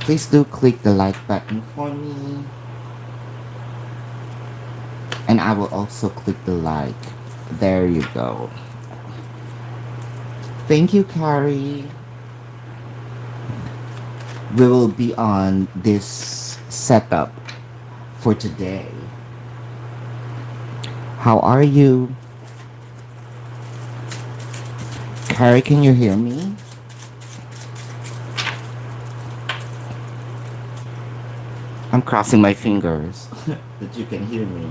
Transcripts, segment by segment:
Please do click the like button for me. And I will also click the like. There you go. Thank you, Carrie. We will be on this setup for today. How are you? Carrie, can you hear me? I'm crossing my fingers that you can hear me.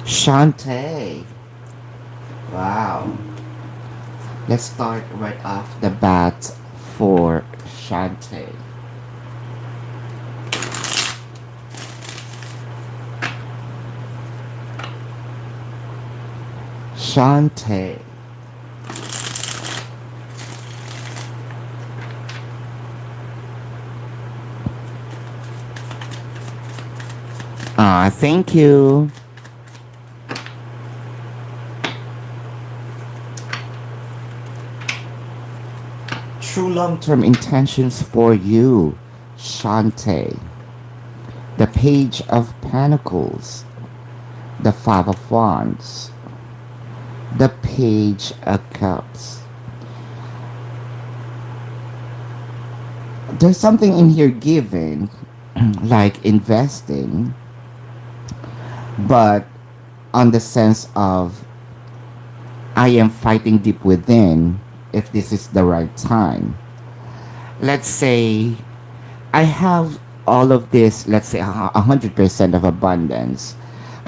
Shantae. Wow. Let's start right off the bat for Shantae. Shantae. Thank you. True long-term intentions for you, Shantae. The Page of Pentacles, the Five of Wands, the Page of Cups. There's something in here given, like investing, but on the sense of I am fighting deep within if this is the right time. Let's say I have all of this, let's say 100% of abundance,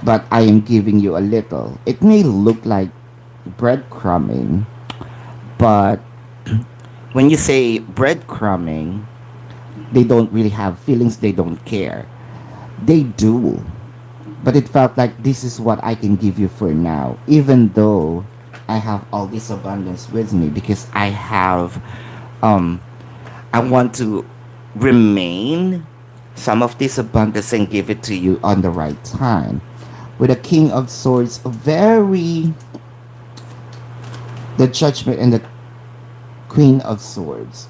but I am giving you a little. It may look like breadcrumbing, but when you say breadcrumbing, they don't really have feelings, they don't care. They do. But it felt like this is what I can give you for now, even though I have all this abundance with me because um, I want to remain some of this abundance and give it to you on the right time. With a King of Swords, the Judgment and the Queen of Swords.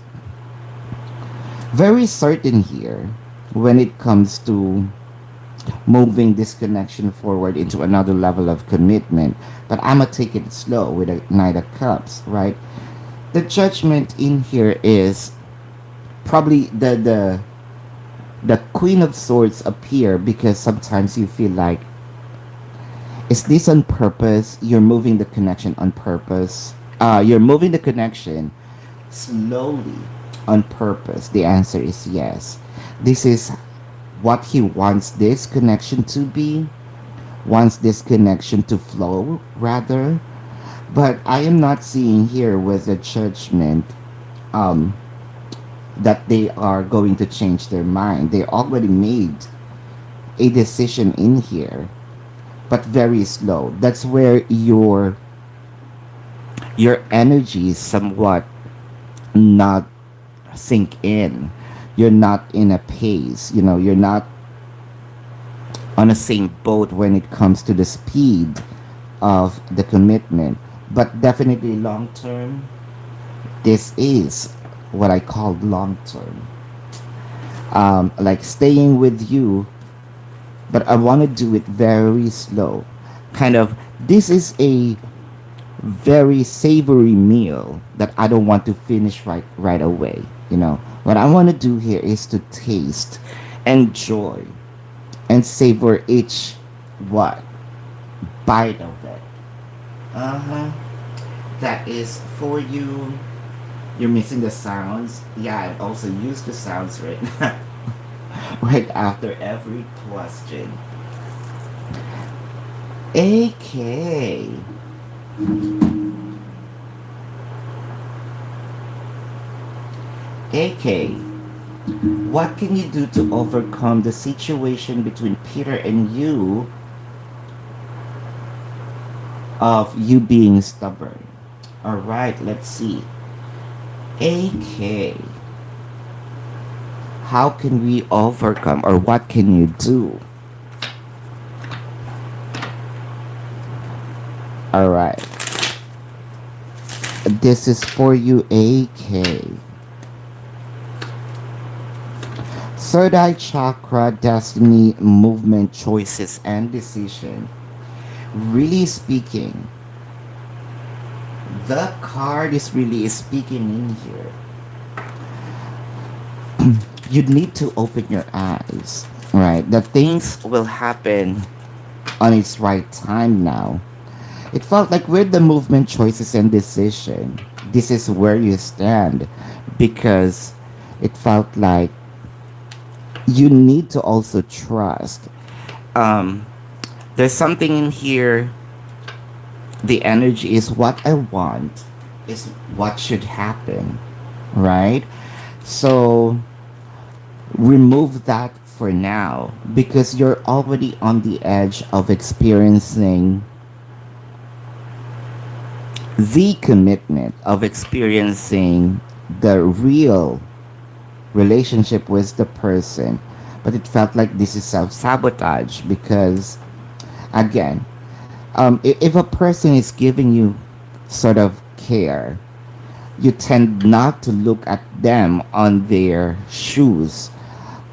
Very certain here when it comes to moving this connection forward into another level of commitment. But I'm gonna take it slow with a Knight of Cups, right? The Judgment in here is probably the Queen of Swords appear because sometimes you feel like, is this on purpose? You're moving the connection on purpose. You're moving the connection slowly on purpose. The answer is yes. This is what he wants this connection to be, wants this connection to flow, rather. But I am not seeing here with the Judgment um, that they are going to change their mind. They already made a decision in here, but very slow. That's where your energy is somewhat not sink in. You're not in a pace, you're not on the same boat when it comes to the speed of the commitment. But definitely long term, this is what I call long term. Like staying with you, but I want to do it very slow. Kind of, this is a very savory meal that I don't want to finish right away. What I want to do here is to taste, enjoy, and savor each what bite of it. Uh-huh. That is for you. You're missing the sounds. Yeah, I also use the sounds right now. Right after every question. AK. AK. What can you do to overcome the situation between Peter and you of you being stubborn? Alright, let's see. AK. How can we overcome, or what can you do? Alright. This is for you, AK. Third eye chakra, destiny, movement, choices, and decision. Really speaking, the card is really speaking in here. You need to open your eyes, right? The things will happen on its right time now. It felt like with the movement, choices, and decision, this is where you stand because it felt like you need to also trust. Um, there's something in here. The energy is what I want, is what should happen, right? So remove that for now because you're already on the edge of experiencing the commitment, of experiencing the real relationship with the person. But it felt like this is self sabotage because, again, if a person is giving you sort of care, you tend not to look at them on their shoes.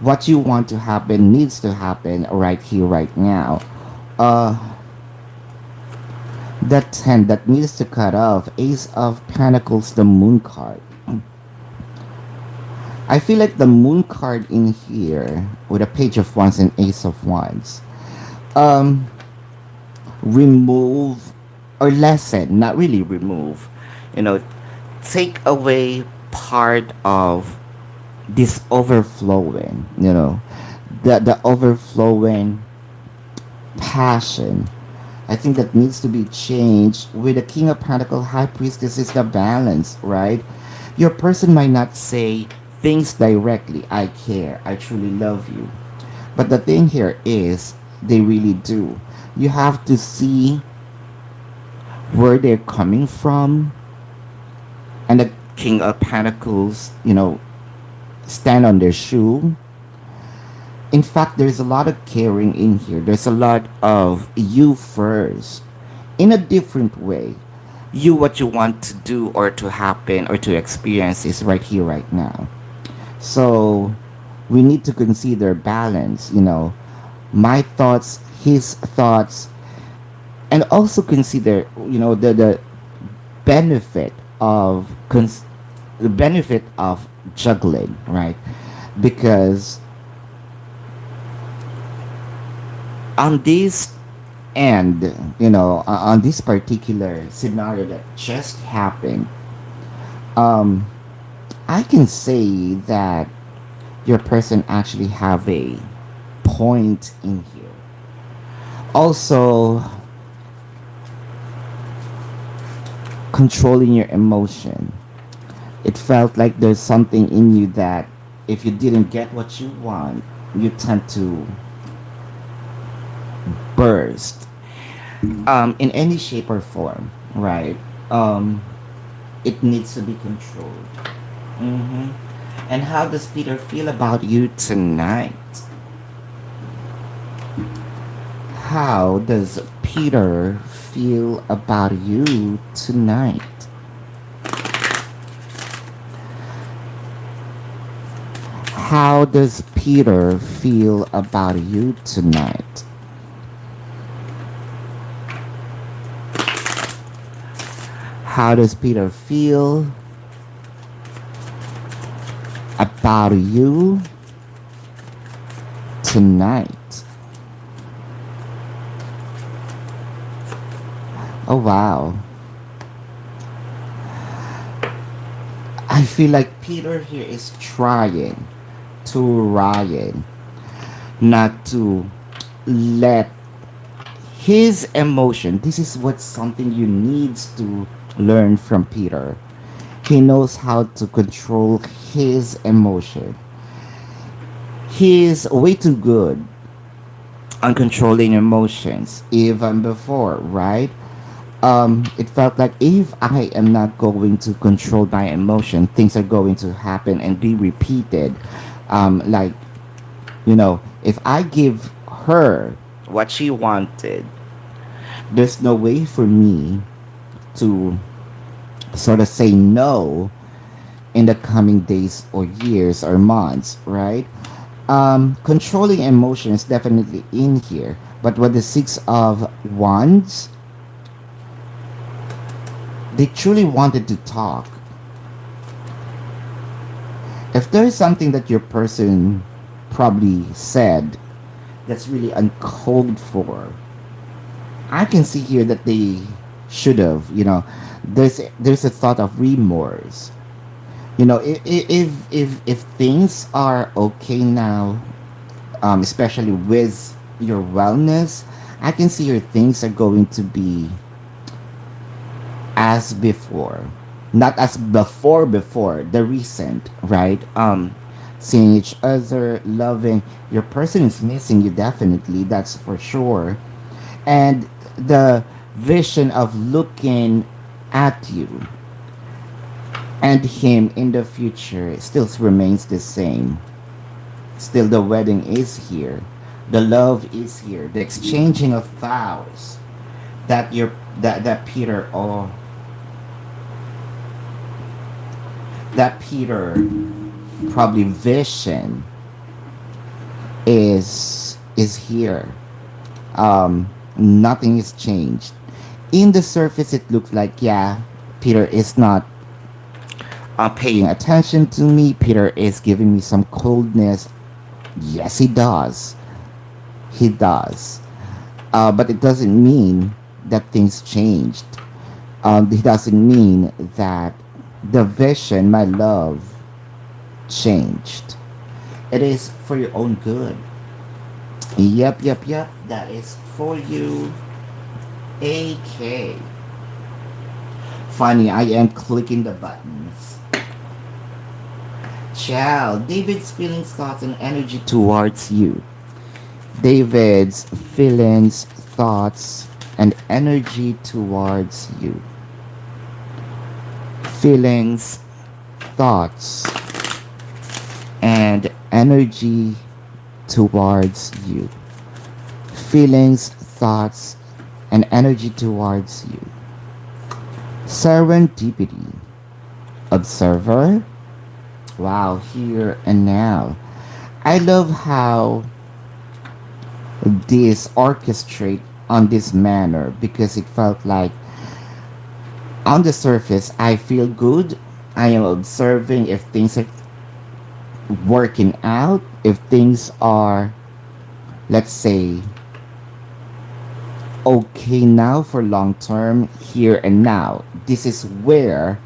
What you want to happen needs to happen right here, right now. Uh, that 10 that needs to cut off. Ace of Pentacles, the Moon card. I feel like the Moon card in here with a Page of Wands and Ace of Wands. Um, remove or lessen, not really remove, you know, take away part of this overflowing, the overflowing passion. I think that needs to be changed. With the King of Pentacles, High Priestess is the balance, right? Your person might not say things directly, I care, I truly love you. But the thing here is, they really do. You have to see where they're coming from. And the King of Pentacles, stand on their shoe. In fact, there's a lot of caring in here. There's a lot of you first in a different way. You, what you want to do or to happen or to experience is right here, right now. So we need to consider balance, my thoughts, his thoughts, and also consider, the benefit of the benefit of juggling, right? Because on this end, on this particular scenario that just happened, um, I can say that your person actually have a point in here. Also, controlling your emotion. It felt like there's something in you that if you didn't get what you want, you tend to burst, in any shape or form, right? It needs to be controlled. hmm And how does Peter feel about you tonight? How does Peter feel about you tonight? How does Peter feel about you tonight? How does Peter feel about you tonight? Oh wow. I feel like Peter here is trying to Ryan not to let his emotion, this is what something you needs to learn from Peter. He knows how to control his emotion. He is way too good on controlling emotions even before, right? It felt like if I am not going to control my emotion, things are going to happen and be repeated. Like, if I give her what she wanted, there's no way for me to sort of say no in the coming days or years or months, right? Controlling emotion is definitely in here, but with the Six of Wands, they truly wanted to talk. If there is something that your person probably said that's really uncalled for, I can see here that they should have, there's a thought of remorse. If things are okay now, especially with your wellness, I can see your things are going to be as before, not as before the recent, right? Seeing each other, loving. Your person is missing you, definitely, that's for sure. And the vision of looking at you and him in the future still remains the same. Still, the wedding is here, the love is here, the exchanging of vows that you're that Peter, oh, that Peter probably vision is here. Nothing is changed. In the surface, it looks like, yeah, Peter is not paying attention to me. Peter is giving me some coldness. Yes, he does. He does. But it doesn't mean that things changed. It doesn't mean that the vision, my love, changed. It is for your own good. Yep, yep, yep. That is for you. AK. Funny, I am clicking the buttons. Child, David's feelings, thoughts, and energy towards you. David's feelings, thoughts, and energy towards you. Feelings, thoughts, and energy towards you. Feelings, thoughts, and energy towards you. Serendipity. Observer. Wow, here and now. I love how this orchestrate on this manner because it felt like on the surface I feel good. I am observing if things are working out, if things are, let's say, okay now for long term, here and now. This is where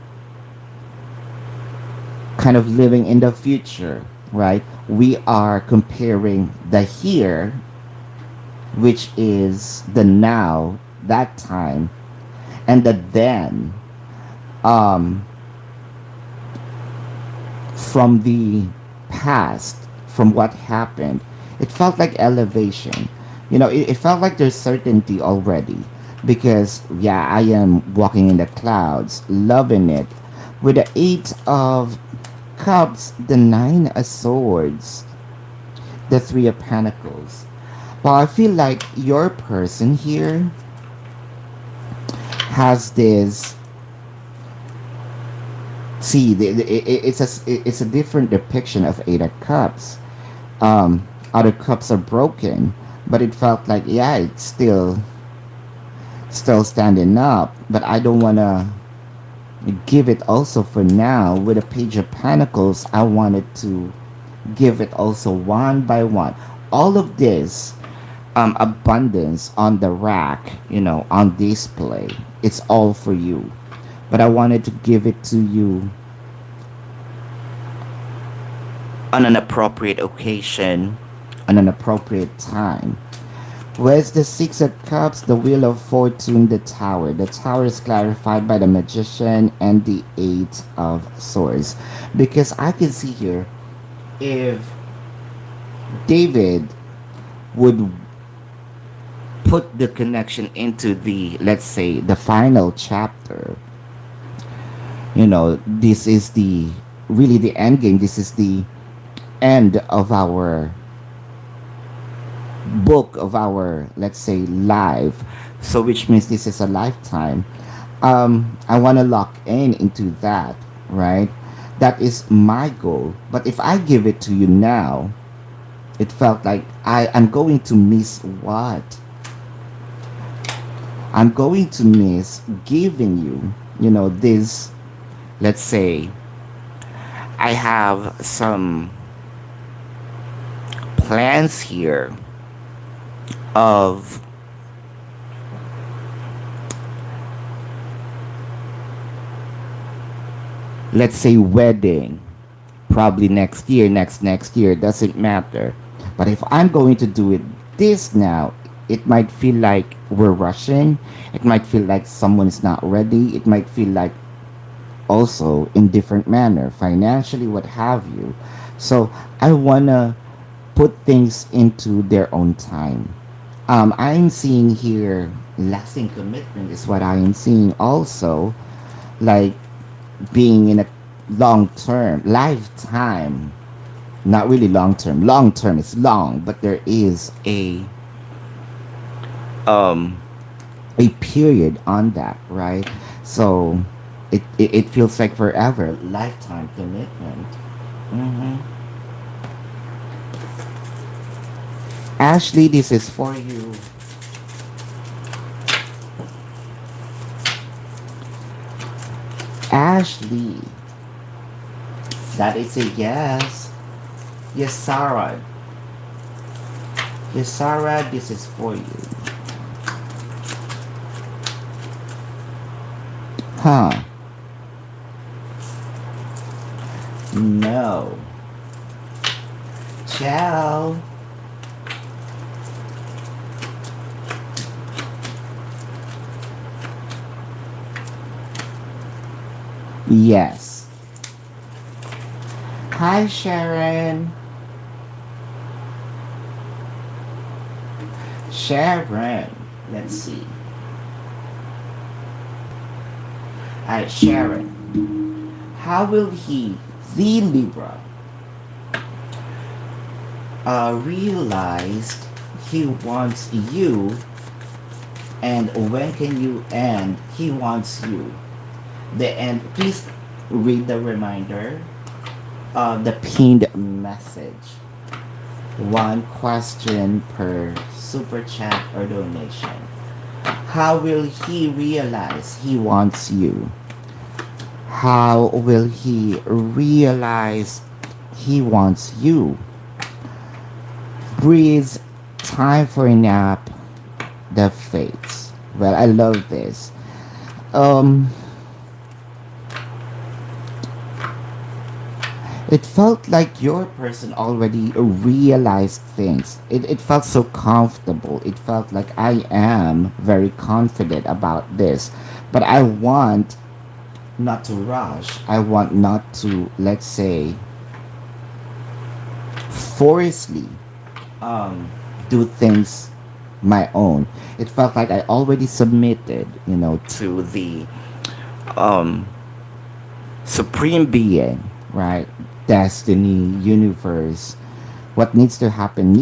kind of living in the future, right? We are comparing the here, which is the now, that time, and the then, um, from the past, from what happened. It felt like elevation. It felt like there's certainty already because, yeah, I am walking in the clouds, loving it. With the Eight of Cups, the Nine of Swords, the Three of Pentacles. Well, I feel like your person here has this. See, it's a different depiction of Eight of Cups. Other cups are broken, but it felt like, yeah, it's still standing up. But I don't wanna give it also for now. With a Page of Pentacles, I wanted to give it also one by one. All of this abundance on the rack, on display. It's all for you. But I wanted to give it to you on an appropriate occasion, on an appropriate time. Where's the Six of Cups, the Wheel of Fortune, the Tower? The Tower is clarified by the Magician and the Eight of Swords. Because I can see here, if David would put the connection into the, let's say, the final chapter, this is the really the end game. This is the end of our book, of our, let's say, life. So which means this is a lifetime. I want to lock into that, right? That is my goal. But if I give it to you now, It felt like I'm going to miss what? I'm going to miss giving you, this, let's say, I have some plans here of, let's say, wedding, probably next year, doesn't matter. But if I'm going to do it this now, it might feel like we're rushing. It might feel like someone's not ready. It might feel like also in different manner, financially, what have you. So I wanna put things into their own time. I'm seeing here lasting commitment is what I am seeing also, like being in a long term, lifetime, not really long term. Long term is long, but there is um a period on that, right? So it feels like forever, lifetime commitment. hmm Ashley, this is for you. Ashley, that is a yes. Yes, Sarah. Yes, Sarah, this is for you. Huh? No. Ciao. Yes. Hi, Sharon. Sharon. Let's see. Alright, Sharon. How will he, the Libra, realize he wants you, and when can you end he wants you? The end. Please read the reminder of the pinned message. One question per super chat or donation. How will he realize he wants you? How will he realize he wants you? Breathe. Time for a nap. The fates. Well, I love this. Um, it felt like your person already realized things. It felt so comfortable. It felt like I am very confident about this. But I want not to rush. I want not to, let's say, forcefully um, do things my own. It felt like I already submitted, to the um, supreme being, right? Destiny, universe. What needs to happen.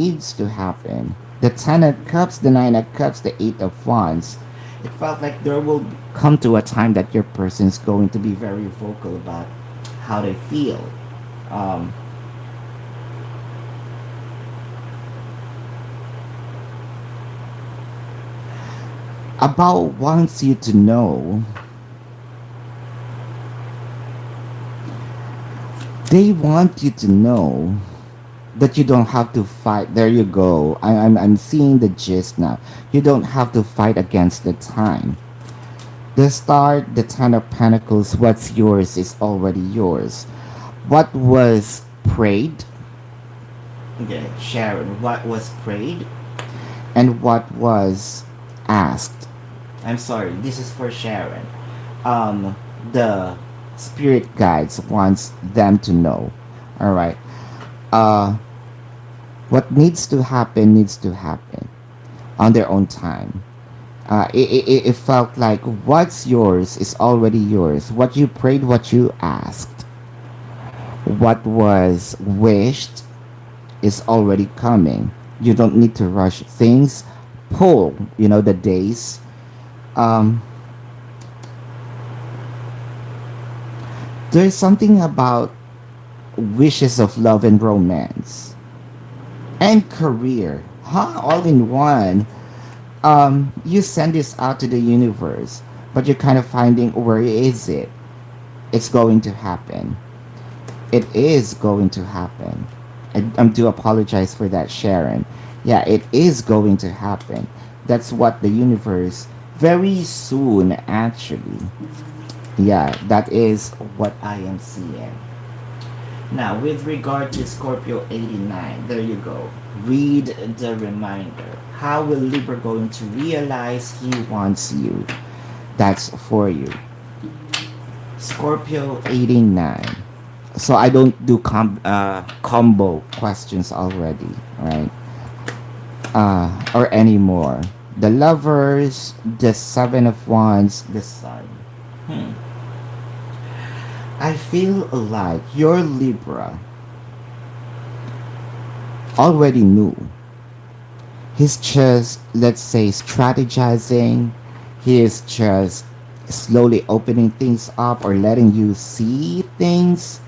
The Ten of Cups, the Nine of Cups, the Eight of Wands. It felt like there will come to a time that your person is going to be very vocal about how they feel. Um, about wants you to know. They want you to know that you don't have to fight. There you go. I'm seeing the gist now. You don't have to fight against the time. The start, the Ten of Pentacles, what's yours is already yours. What was prayed? Okay, Sharon, what was prayed and what was asked? I'm sorry, this is for Sharon. The spirit guides wants them to know. All right. Uh, what needs to happen on their own time. It felt like what's yours is already yours. What you prayed, what you asked, what was wished is already coming. You don't need to rush things. Pull, the days. Um, there's something about wishes of love and romance. and career. Huh? All in one. You send this out to the universe, but you're kind of finding where is it? It's going to happen. It is going to happen. I do apologize for that, Sharon. Yeah, it is going to happen. That's what the universe very soon, actually. Yeah, that is what I am seeing. Now, with regard to Scorpio 89, there you go. Read the reminder. How will Libra going to realize he wants you? That's for you. Scorpio 89. So I don't do combo questions already, right? Or anymore. The lovers, the seven of wands, the sun. Hmm. I feel like your Libra already knew. He's just, let's say, strategizing. He is just slowly opening things up or letting you see things.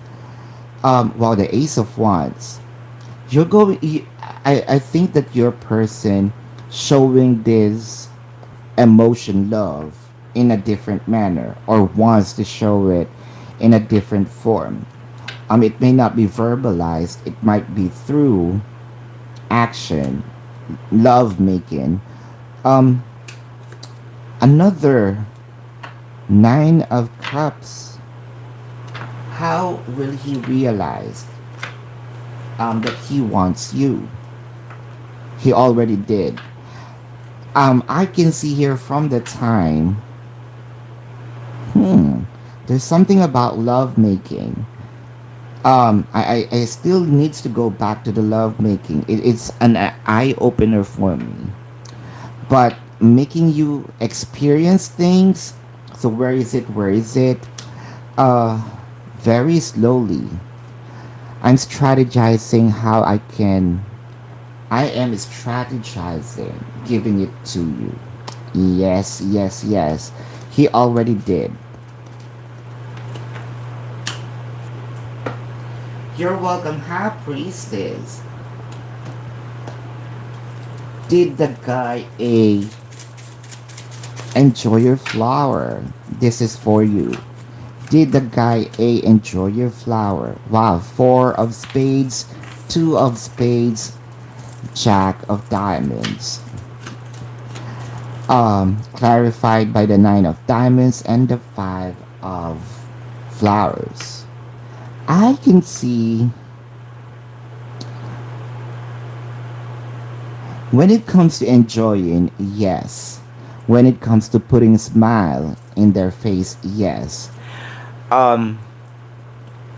While the Ace of Wands, you're going. I think that your person showing this emotion, love, in a different manner, or wants to show it in a different form. It may not be verbalized. It might be through action, love making. Um, Another Nine of Cups. How will he realize that he wants you? He already did. I can see here from the time. There's something about love making. I still needs to go back to the love making. It's an eye opener for me. But making you experience things. So where is it? Where is it? Uh, Very slowly. I'm strategizing how I can. I am strategizing, giving it to you. Yes, yes, yes. He already did. You're welcome, High Priestess. Did the guy A enjoy your flower? This is for you. Did the guy A enjoy your flower? Wow, four of spades, two of spades, jack of diamonds. Clarified by the nine of diamonds and the five of flowers. I can see when it comes to enjoying, yes. When it comes to putting a smile in their face, yes. Um,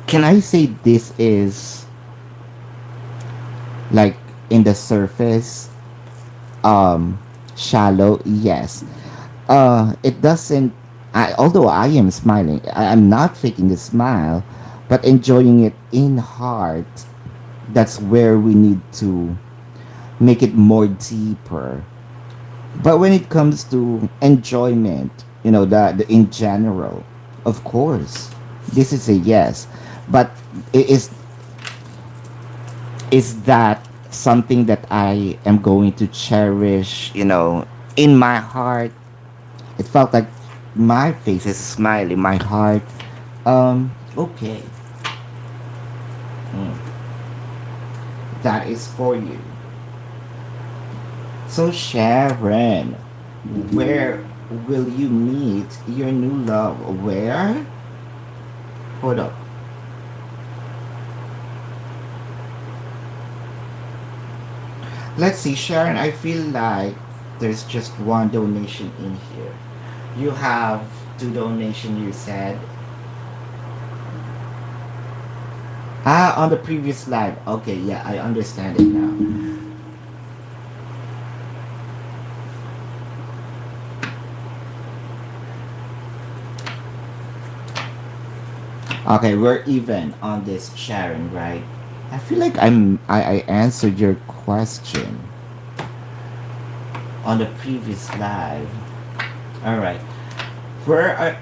can I say this is like in the surface, shallow? Yes. It doesn't. Although I am smiling, I'm not faking the smile, but enjoying it in heart. That's where we need to make it more deeper. But when it comes to enjoyment, the in general, of course, this is a yes. But i- is is that something that I am going to cherish, in my heart? It felt like my face is smiling, my heart. Okay. Hmm. That is for you. So Sharon, where will you meet your new love? Where? Hold up. Let's see, Sharon. I feel like there's just one donation in here. You have two donation. You said on the previous live. Okay, yeah, I understand it now. Okay, we're even on this, Sharon, right? I feel like I answered your question on the previous live. All right. Where are,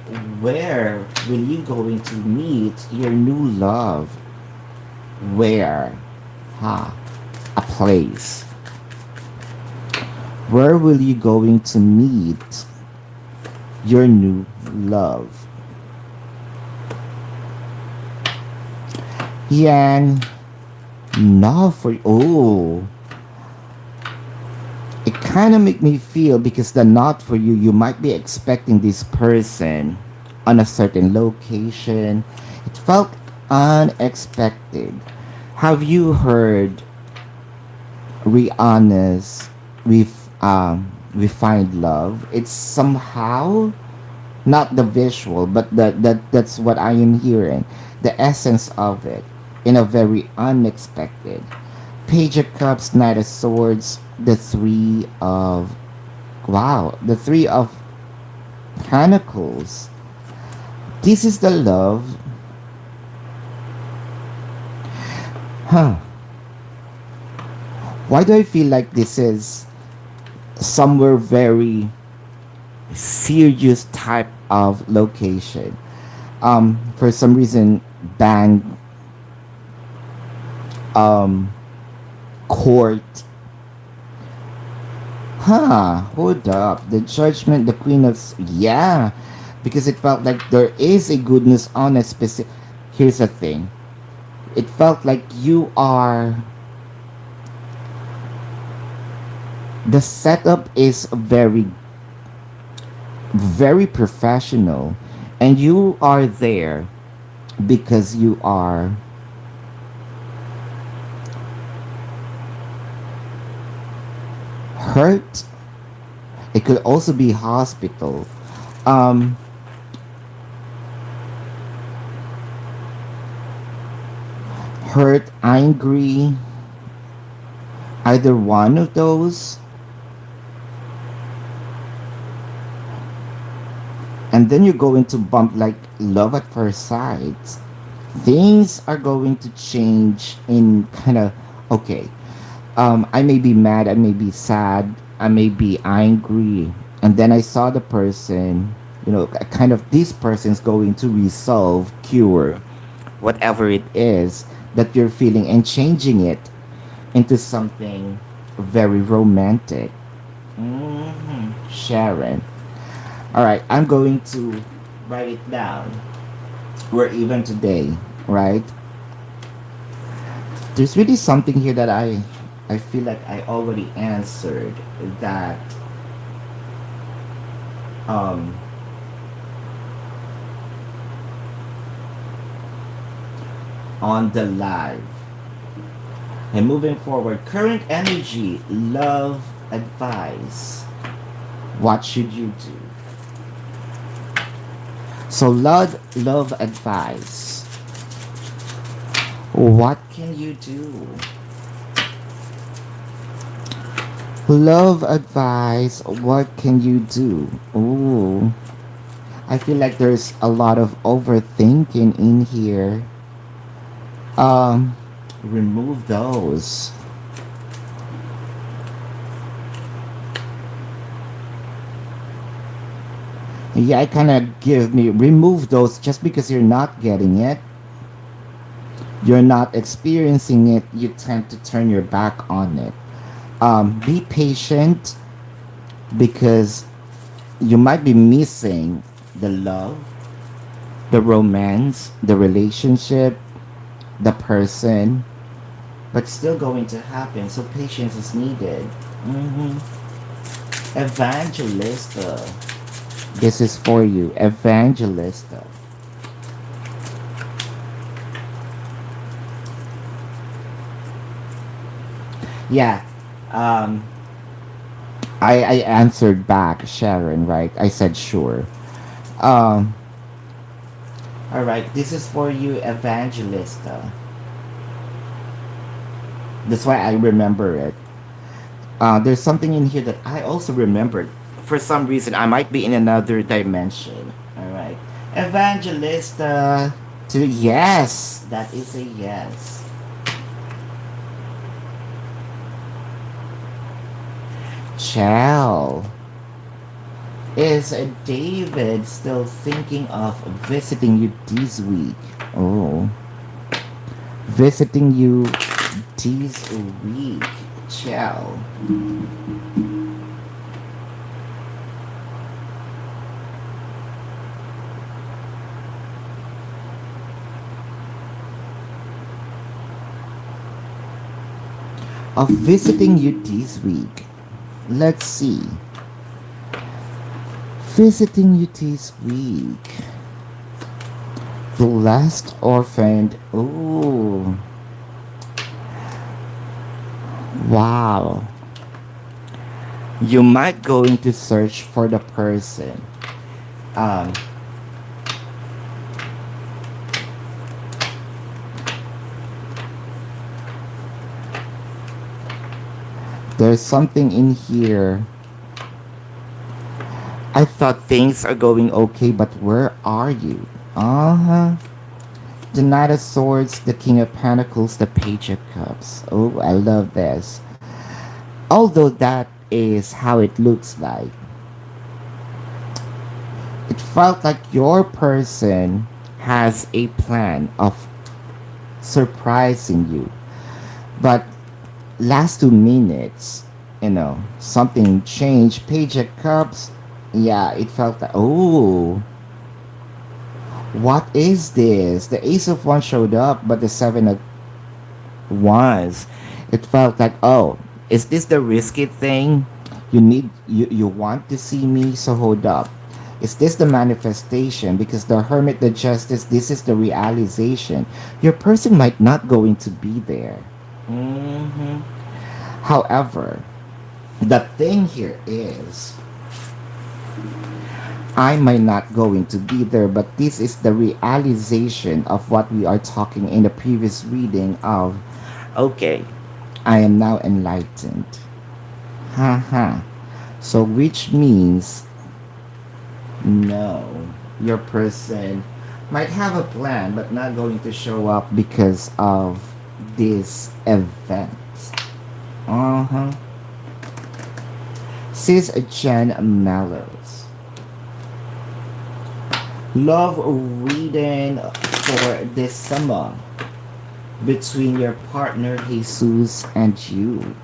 where will you going to meet your new love? Where? Huh? a place. Where will you going to meet your new love? Yan, no for oh, it kind of make me feel because the not for you, you might be expecting this person on a certain location. It felt unexpected. Have you heard Rihanna's we find love? It's somehow not the visual, but that's what I am hearing. The essence of it in a very unexpected. Page of Cups, Knight of Swords, the Three of wow, the Three of Pentacles. This is the love. Huh. Why do I feel like this is somewhere very serious type of location? For some reason, bank, um, court. Huh, hold up. The judgment, the queen of yeah, because it felt like there is a goodness on a specific. Here's the thing. It felt like you are. The setup is very professional, and you are there because you are hurt. It could also be hospital. Um, hurt, angry, either one of those. And then you're going to bump like love at first sight. Things are going to change in kind of okay. I may be mad, I may be sad, I may be angry, and then I saw the person. Kind of this person's going to resolve, cure whatever it is that you're feeling and changing it into something very romantic. Sharon. All right, I'm going to write it down. We're even today, right? There's really something here that I feel like I already answered that um on the live. And moving forward, current energy, love advice. What should you do? So love advice. What can you do? Love advice. What can you do? Ooh. I feel like there's a lot of overthinking in here. Remove those. Yeah, I kind of give me remove those just because you're not getting it. You're not experiencing it. You tend to turn your back on it. Be patient because you might be missing the love, the romance, the relationship, the person, but still going to happen. So patience is needed. Evangelista. This is for you, Evangelista. Yeah. Um, I answered back, Sharon, right? I said sure. Um, all right, this is for you, Evangelista. That's why I remember it. There's something in here that I also remembered. For some reason, I might be in another dimension. All right, Evangelista. To yes, that is a yes. Chell. Is David still thinking of visiting you this week? Oh, visiting you this week, chill. Of visiting you this week. Let's see. Visiting you this week. The last orphaned. Oh, wow. You might go into search for the person. Um, there's something in here. I thought things are going okay, but where are you? Uh huh. The Knight of Swords, the King of Pentacles, the Page of Cups. Oh, I love this. Although that is how it looks like, it felt like your person has a plan of surprising you. But last 2 minutes, something changed. Page of Cups, yeah, it felt like, oh, what is this? The Ace of Wands showed up, but the Seven of Wands, it felt like, oh, is this the risky thing? You want to see me, so hold up. Is this the manifestation? Because the Hermit, the Justice, this is the realization. Your person might not going to be there. hmm However, the thing here is, I might not going to be there, but this is the realization of what we are talking in the previous reading of, okay, I am now enlightened. Haha. So which means, no, your person might have a plan but not going to show up because of this event. Uh-huh. Sis Jen Mellows. Love reading for this summer between your partner Jesus and you.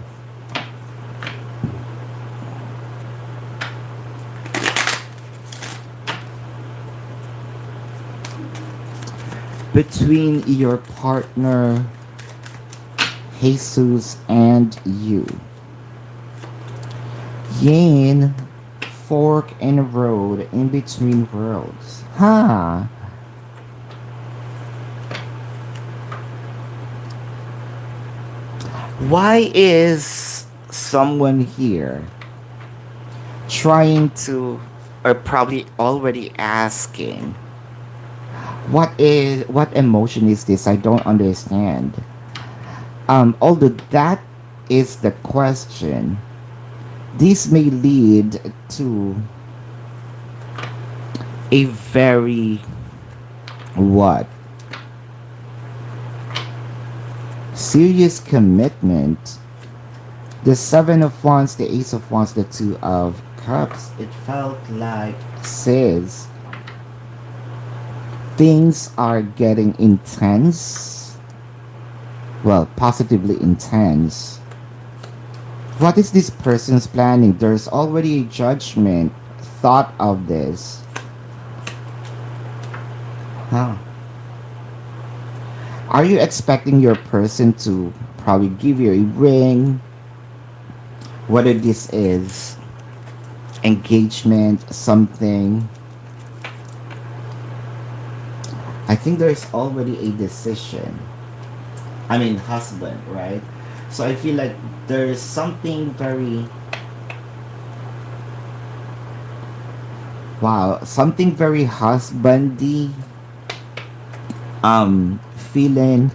Between your partner Jesus and you. Yin, fork in road in between worlds. Huh. Why is someone here trying to, or probably already asking, what emotion is this? I don't understand. Although that is the question, this may lead to a very what? Serious commitment. The Seven of Wands, the Ace of Wands, the Two of Cups. It felt like, sis, things are getting intense. Well, positively intense. What is this person's planning? There's already a judgment thought of this. Huh. Are you expecting your person to probably give you a ring? Whether this is engagement, something. I think there's already a decision. I mean, husband, right? So I feel like there's something very, wow, something very husbandy feeling.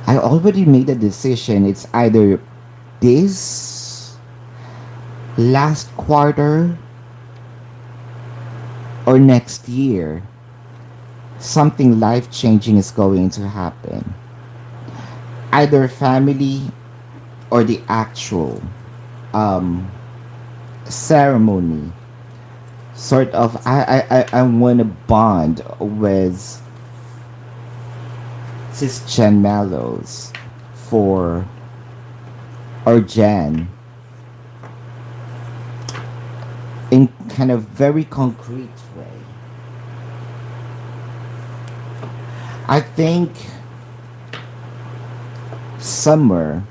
I already made a decision. It's either this last quarter or next year. Something life changing is going to happen. Either family or the actual um, ceremony. Sort of, I want to bond with This is Jen Mellows for, or Jen, in kind of very concrete way. I think summer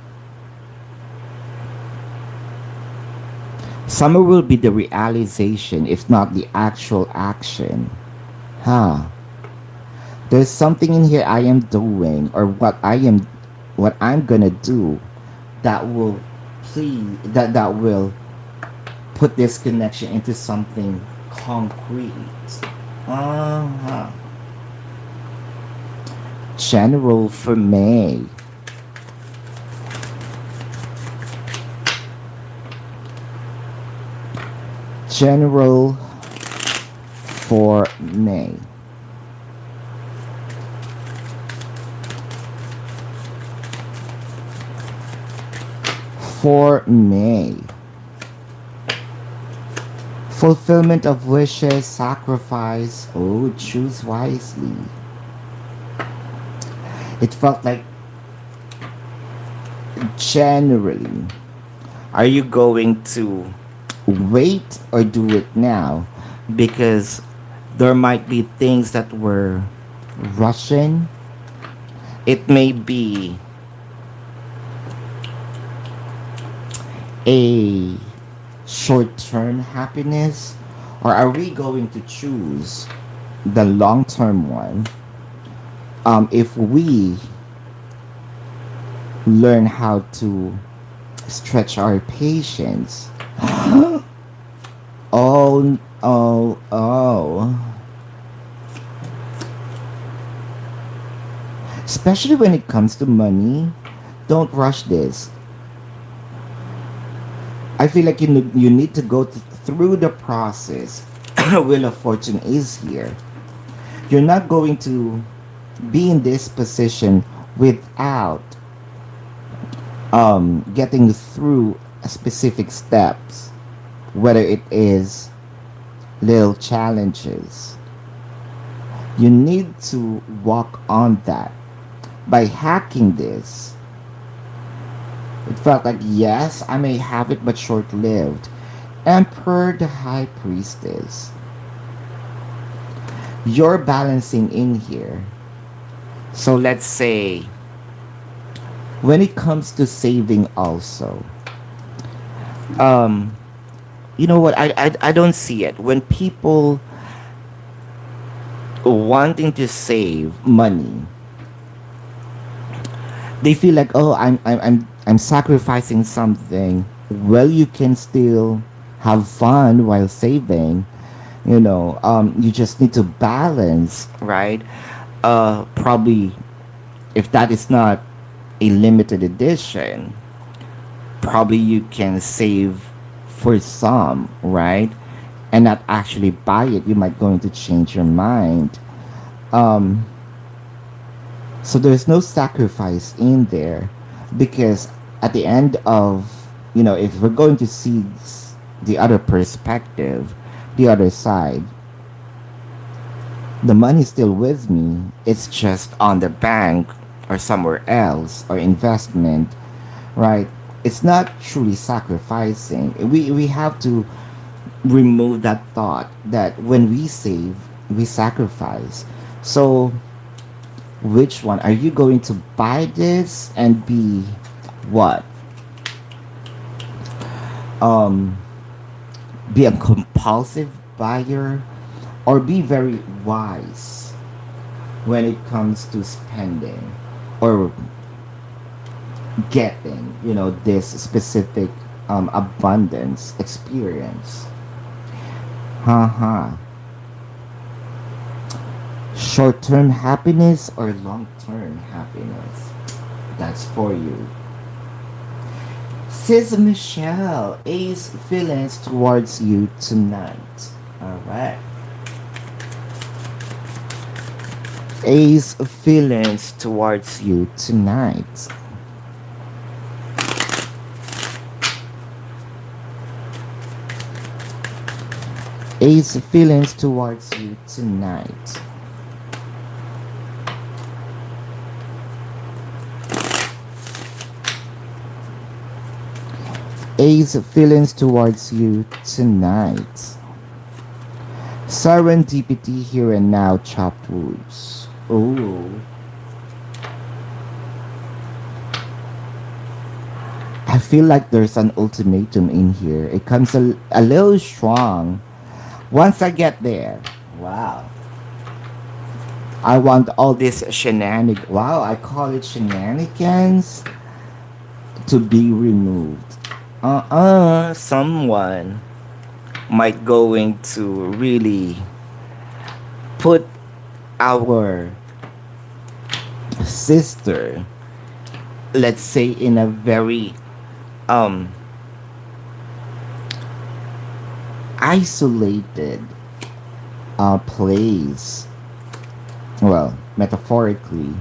summer will be the realization, if not the actual action. Huh. There's something in here I am doing, or what I'm gonna do, that will that will put this connection into something concrete. Uh-huh. General for May. General for May. For May. Fulfillment of wishes, sacrifice. Oh, choose wisely. It felt like, generally, are you going to wait or do it now? Because there might be things that were rushing. It may be a short-term happiness, or are we going to choose the long-term one? If we learn how to stretch our patience. Oh, oh, oh. Especially when it comes to money, don't rush this. I feel like you need to go through the process. Wheel of Fortune is here. You're not going to be in this position without getting through specific steps, whether it is little challenges. You need to walk on that. By hacking this, it felt like, yes, I may have it, but short lived. Emperor, the High Priestess. You're balancing in here. So let's say, when it comes to saving, also, um, you know what? I don't see it. When people wanting to save money, they feel like, oh, I'm sacrificing something. Well, you can still have fun while saving. You just need to balance, right? Probably, if that is not a limited edition, probably you can save for some, right? And not actually buy it. You might going to change your mind. Um, so there's no sacrifice in there, because at the end of, if we're going to see the other perspective, the other side, the money's still with me. It's just on the bank or somewhere else, or investment, right? It's not truly sacrificing. We have to remove that thought that when we save, we sacrifice. So, which one? Are you going to buy this and be what? Um, be a compulsive buyer, or be very wise when it comes to spending or getting, this specific abundance experience. Haha. Short-term happiness or long-term happiness? That's for you. Sis Michelle, Ace feelings towards you tonight. Alright. Ace feelings towards you tonight. Ace feelings towards you tonight. Ace feelings towards you tonight. Serendipity here and now, chopped woods. Ooh. I feel like there's an ultimatum in here. It comes a little strong. Once I get there, wow. I want all this shenanigans. Wow, I call it shenanigans to be removed. Someone might going to really put our sister, let's say, in a very um isolated place. Well, metaphorically,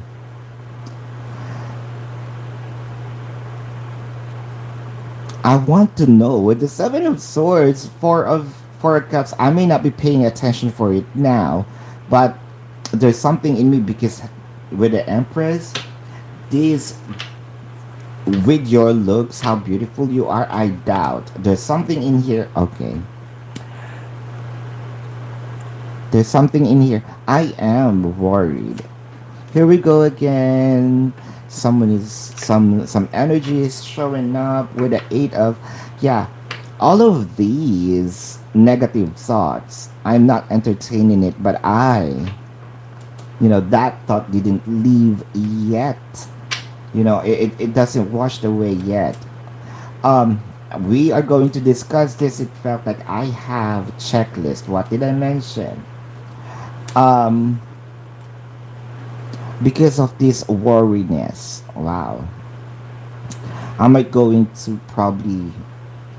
I want to know with the Seven of Swords, Four of Cups. I may not be paying attention for it now, but there's something in me because with the Empress, this with your looks, how beautiful you are, I doubt there's something in here. Okay, there's something in here. I am worried. Here we go again. Someone is some energy is showing up with the eight of, yeah, all of these negative thoughts. I'm not entertaining it, but that thought didn't leave yet. It doesn't wash away yet. Um, we are going to discuss this. It felt like I have checklist. What did I mention? Um, because of this worriness. Wow. Am I going to probably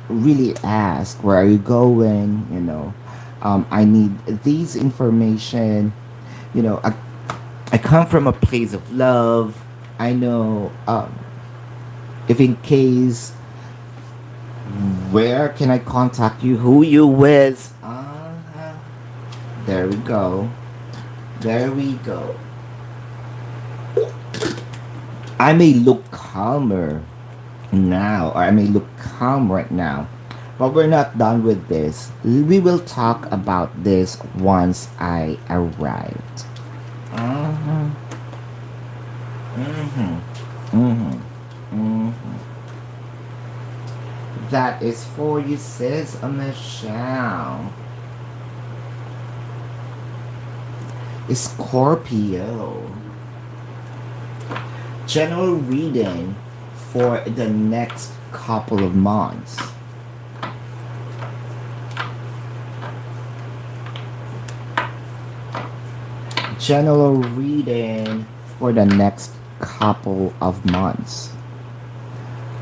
really ask where are you going? I need these information. I come from a place of love. I know if in case where can I contact you? Who you with? There we go. There we go. I may look calmer now, or I may look calm right now, but we're not done with this. We will talk about this once I arrived. Mm-hmm. Mm-hmm. Mm-hmm. Mm-hmm. That is for you, sis Michelle. Scorpio. General reading for the next couple of months. General reading for the next couple of months.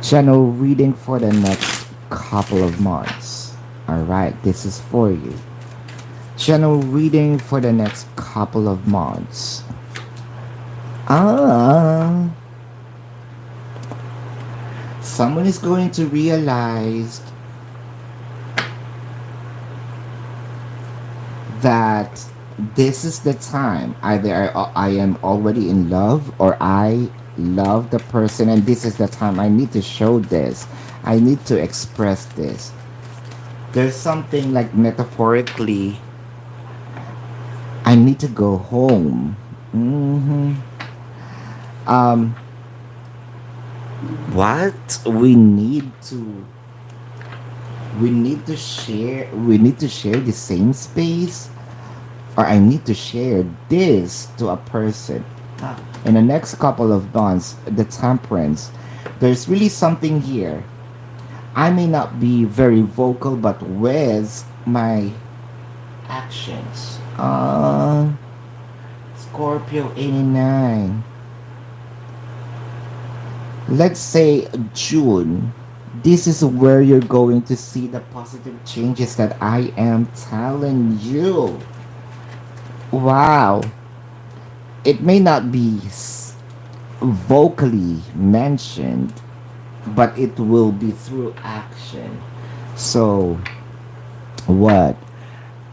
General reading for the next couple of months. Alright, this is for you. General reading for the next couple of months. Someone is going to realize that this is the time. Either I am already in love or I love the person, and this is the time I need to show this. I need to express this. There's something like metaphorically, I need to go home. Um, what we need to share the same space, or I need to share this to a person. In the next couple of months, the temperance, there's really something here. I may not be very vocal, but with my actions. Scorpio 89. Let's say June. This is where you're going to see the positive changes that I am telling you. Wow. It may not be vocally mentioned, but it will be through action. So, what?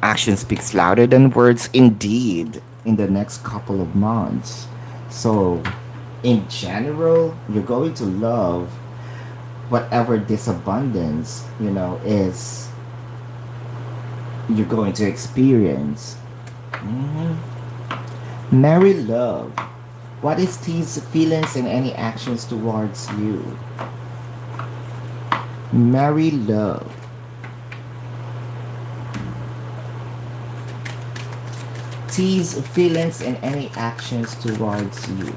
Action speaks louder than words, indeed, in the next couple of months. So, in general, you're going to love whatever this abundance, is you're going to experience. Mhm. Marry love. What is T's feelings and any actions towards you? Marry love. T's feelings and any actions towards you.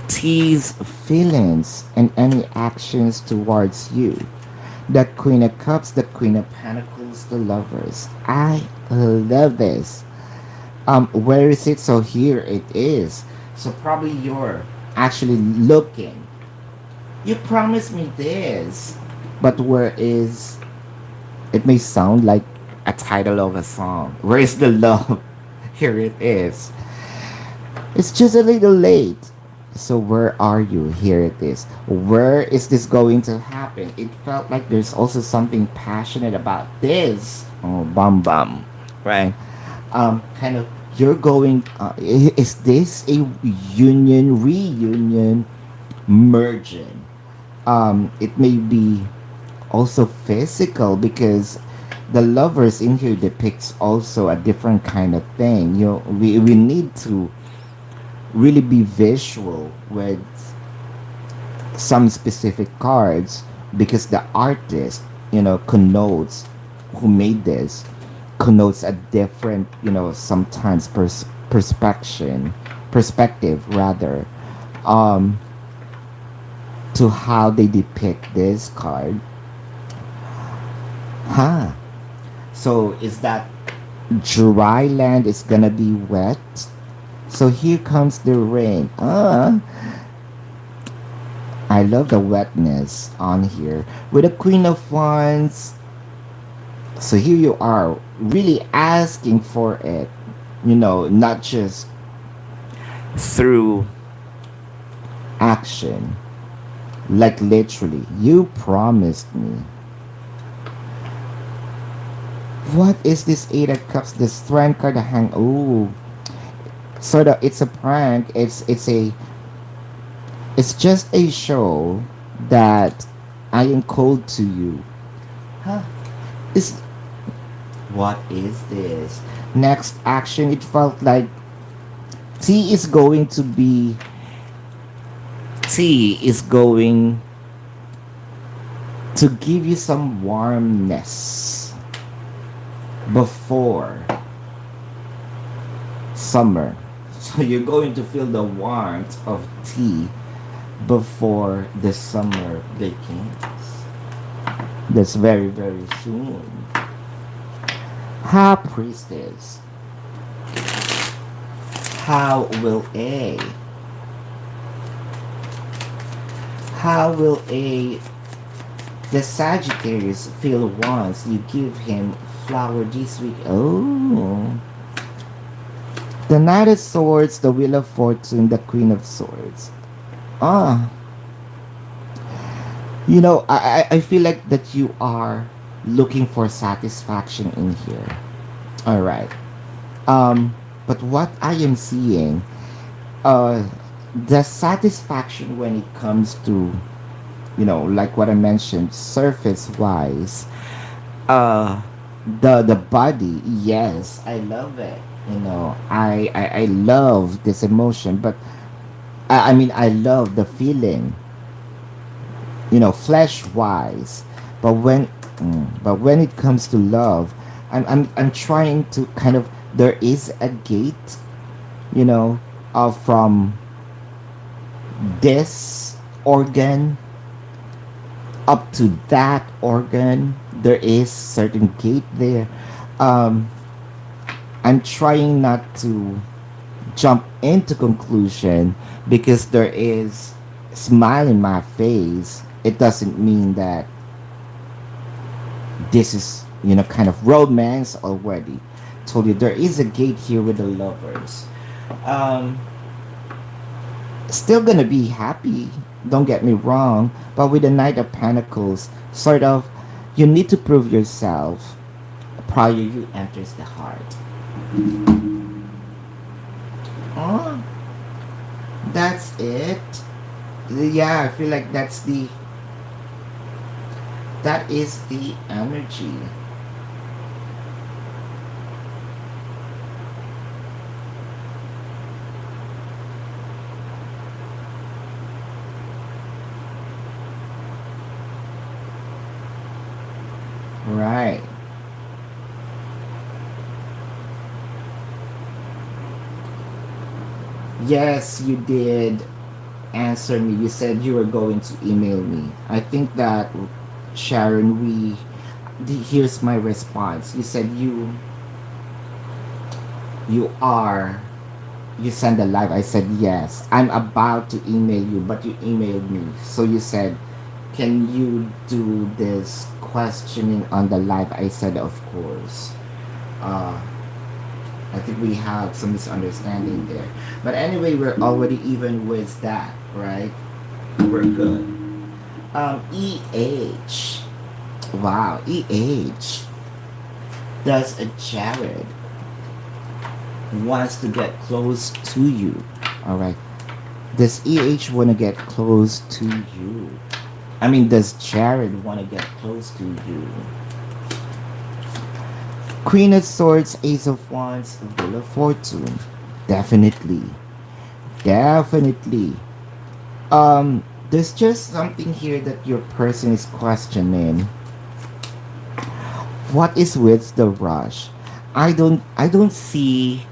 T's feelings and any actions towards you. The Queen of Cups, the Queen of Pentacles, the Lovers. I love this. Where is it? So here it is. So probably you're actually looking. You promised me this, but where is? It may sound like a title of a song. Where is the love? Here it is. It's just a little late. So where are you? Here it is. Where is this going to happen? It felt like there's also something passionate about this. Oh, bum bum, right? Kind of. You're going. Is this a union, reunion, merging? It may be also physical because the lovers in here depicts also a different kind of thing. We need to really be visual with some specific cards because the artist, connotes who made this connotes a different, sometimes perspective rather, um, to how they depict this card. Huh. So is that dry land is gonna be wet? So here comes the rain. I love the wetness on here. With the Queen of Wands. So here you are, really asking for it. Not just through action. Like literally, you promised me. What is this Eight of Cups? The Strength card, the Hang. Ooh, sort of. It's a prank. It's just a show that I am cold to you. Huh? Is what is this? Next action. It felt like T is going to be. T is going to give you some warmness before summer. So you're going to feel the warmth of tea before the summer begins. That's very, very soon. High Priestess. How will a the Sagittarius feel once you give him flower this week? Oh. The Knight of Swords, the Wheel of Fortune, the Queen of Swords. Ah. I feel like that you are looking for satisfaction in here. Alright. But what I am seeing, the satisfaction when it comes to, like what I mentioned, surface wise, the body, yes, I love it. I love this emotion, but I mean I love the feeling, flesh wise, but when it comes to love, I'm trying to kind of, there is a gate, from this organ up to that organ. There is certain gate there. I'm trying not to jump into conclusion because there is smile in my face. It doesn't mean that this is, kind of romance already. Told you there is a gate here with the lovers. Still gonna be happy, don't get me wrong, but with the Knight of Pentacles, sort of, you need to prove yourself prior you enters the heart. Oh, that's it. Yeah, I feel like that is the energy. Right. Yes, you did answer me. You said you were going to email me. I think that Sharon, here's my response. You said you are you send a live. I said yes. I'm about to email you, but you emailed me. So you said, can you do this questioning on the live? I said, of course. Uh, I think we have some misunderstanding there. But anyway, we're already even with that, right? We're good. EH. Wow, EH. Does a Jared wants to get close to you? All right. Does EH want to get close to you? I mean, does Jared want to get close to you? Queen of Swords, Ace of Wands, Wheel of Fortune. Definitely. Definitely. There's just something here that your person is questioning. What is with the rush? I don't see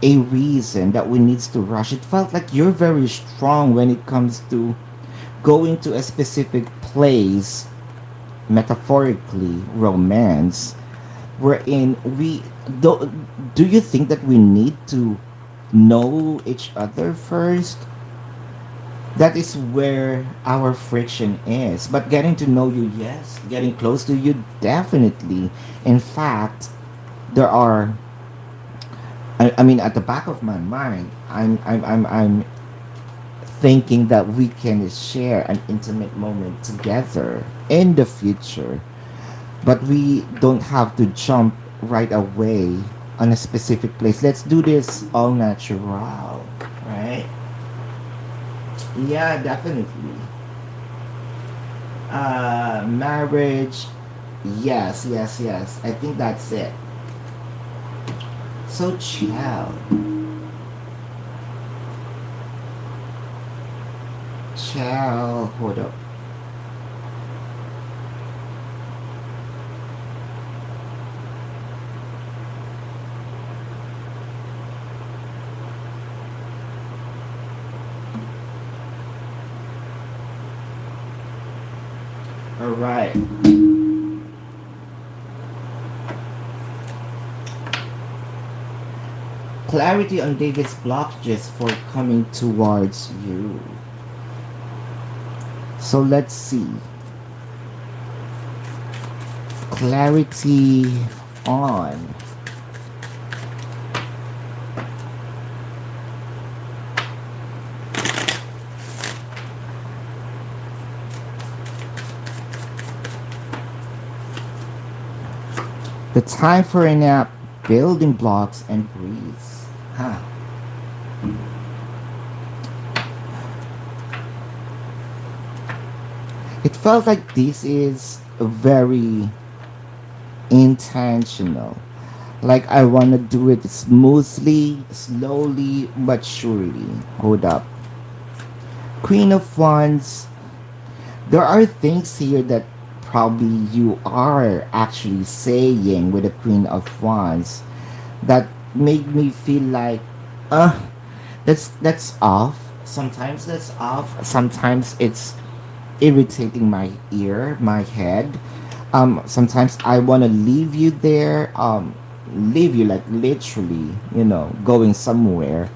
a reason that we needs to rush. It felt like you're very strong when it comes to going to a specific place, metaphorically romance, wherein we do you think that we need to know each other first? That is where our friction is. But getting to know you, yes. Getting close to you, definitely. In fact, there are I mean, at the back of my mind, I'm thinking that we can share an intimate moment together in the future, but we don't have to jump right away on a specific place. Let's do this all natural, right? Yeah, definitely. Marriage, yes, yes, yes. I think that's it. So chill. Chill. Hold up. All right. Clarity on David's blockages for coming towards you. So let's see. Clarity on the time for a nap, building blocks, and breeze. Huh. It felt like this is very intentional. Like I want to do it smoothly, slowly, but surely. Hold up. Queen of Wands. There are things here that probably you are actually saying with the Queen of Wands that made me feel like, uh, that's off. Sometimes that's off. Sometimes it's irritating my ear, my head. Sometimes I want to leave you there. Leave you like literally, going somewhere.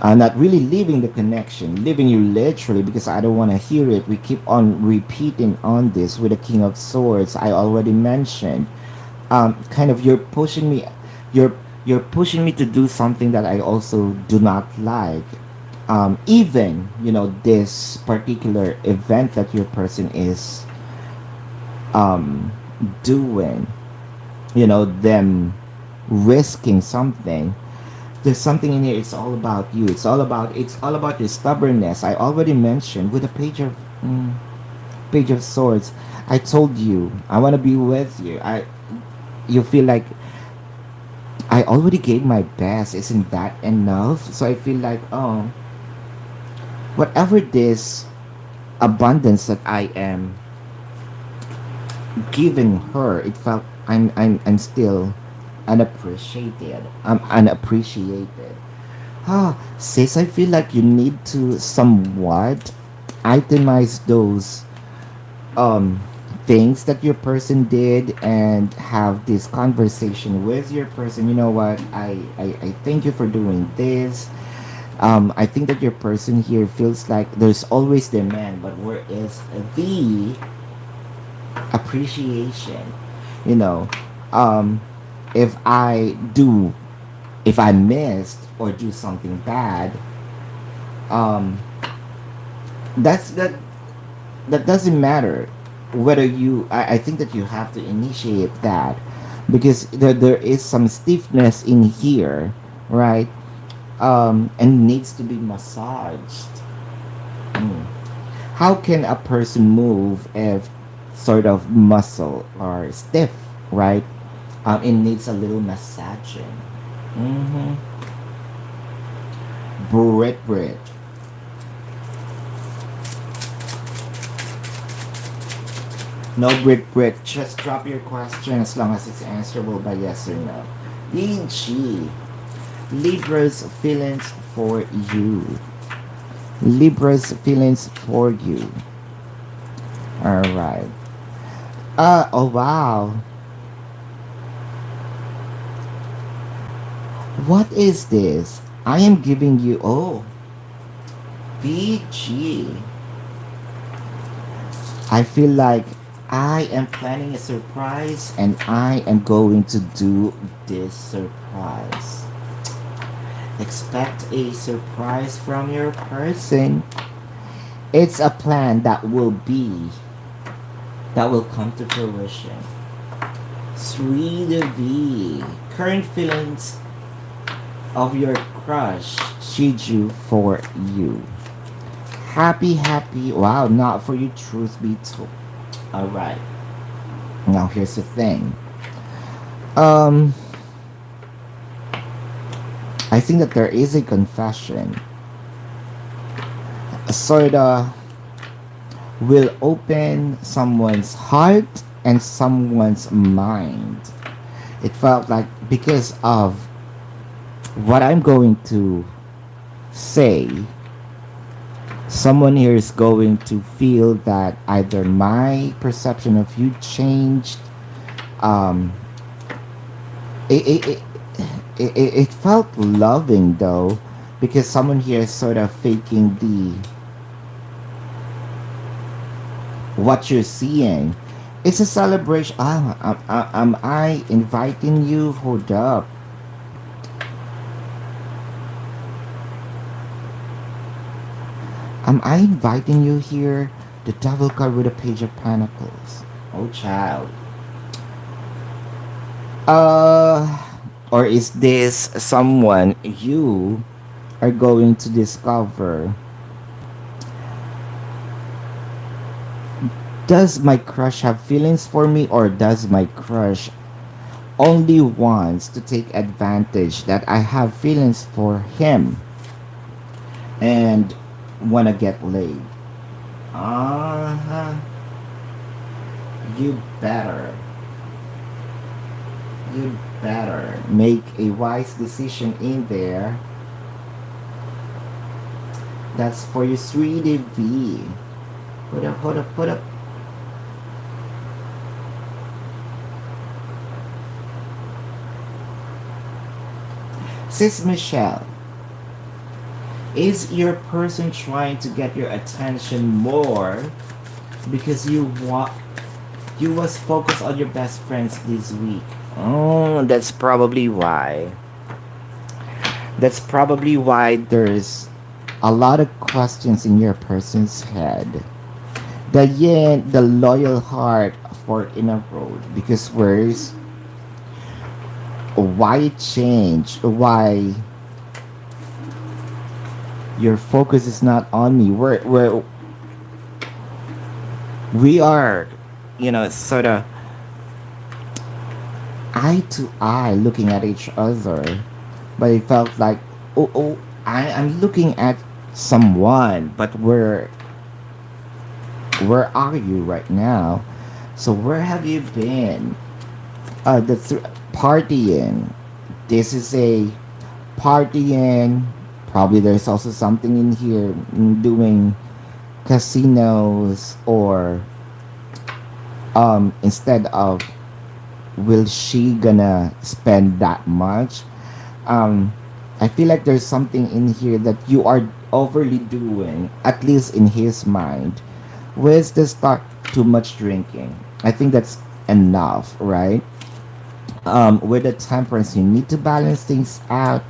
Not really leaving the connection, leaving you literally because I don't want to hear it. We keep on repeating on this with the King of Swords. I already mentioned. Kind of you're you're pushing me to do something that I also do not like. Even this particular event that your person is um doing, them risking something. There's something in here. It's all about you. It's all about your stubbornness. I already mentioned with the page of swords. I told you I want to be with you. You feel like I already gave my best. Isn't that enough? So I feel like, oh, whatever this abundance that I am giving her, it felt I'm still unappreciated. I'm unappreciated. Sis, I feel like you need to somewhat itemize those um things that your person did and have this conversation with your person. You know what? I thank you for doing this. I think that your person here feels like there's always demand, but where is the appreciation? You know, um, if I do, if I missed or do something bad, um, that that doesn't matter whether you. I think that you have to initiate that because there is some stiffness in here, right? And needs to be massaged. Mm. How can a person move if sort of muscle or stiff, right? It needs a little massaging. Mm-hmm. Brit. No Brit. Just drop your question as long as it's answerable by yes or no. DG. Libra's feelings for you. Libra's feelings for you. Alright. Oh wow. What is this? I am giving you. Oh, BG. I feel like I am planning a surprise and I am going to do this surprise. Expect a surprise from your person. It's a plan that will come to fruition. Sweet V. Current feelings of your crush, Shiju, for you. Happy. Wow, not for you, truth be told. Alright. Now here's the thing. Um I think that there is a confession. Sorta will open someone's heart and someone's mind. It felt like because of what I'm going to say, someone here is going to feel that either my perception of you changed. Um, it, it, it felt loving though, because someone here is sort of faking the what you're seeing. It's a celebration. Am I inviting you? Hold up. Am I inviting you here? The devil card with a page of pentacles. Oh, child. Or is this someone you are going to discover? Does my crush have feelings for me, or does my crush only wants to take advantage that I have feelings for him and wanna get laid? Uh-huh. You better. You better make a wise decision in there. That's for your sweetie V. Hold up. Sis Michelle, is your person trying to get your attention more because you was focused on your best friends this week? Oh, that's probably why. That's probably why there's a lot of questions in your person's head. The yin, the loyal heart, fork in a road. Because where's why change? Why your focus is not on me? We are, sort of eye to eye looking at each other, but it felt like, I'm looking at someone, but where are you right now? So where have you been? Partying. This is a partying. Probably there's also something in here doing casinos, or instead of will she gonna spend that much, um I feel like there's something in here that you are overly doing, at least in his mind. Where's the start? Too much drinking. I think that's enough, right? With the temperance, you need to balance things out.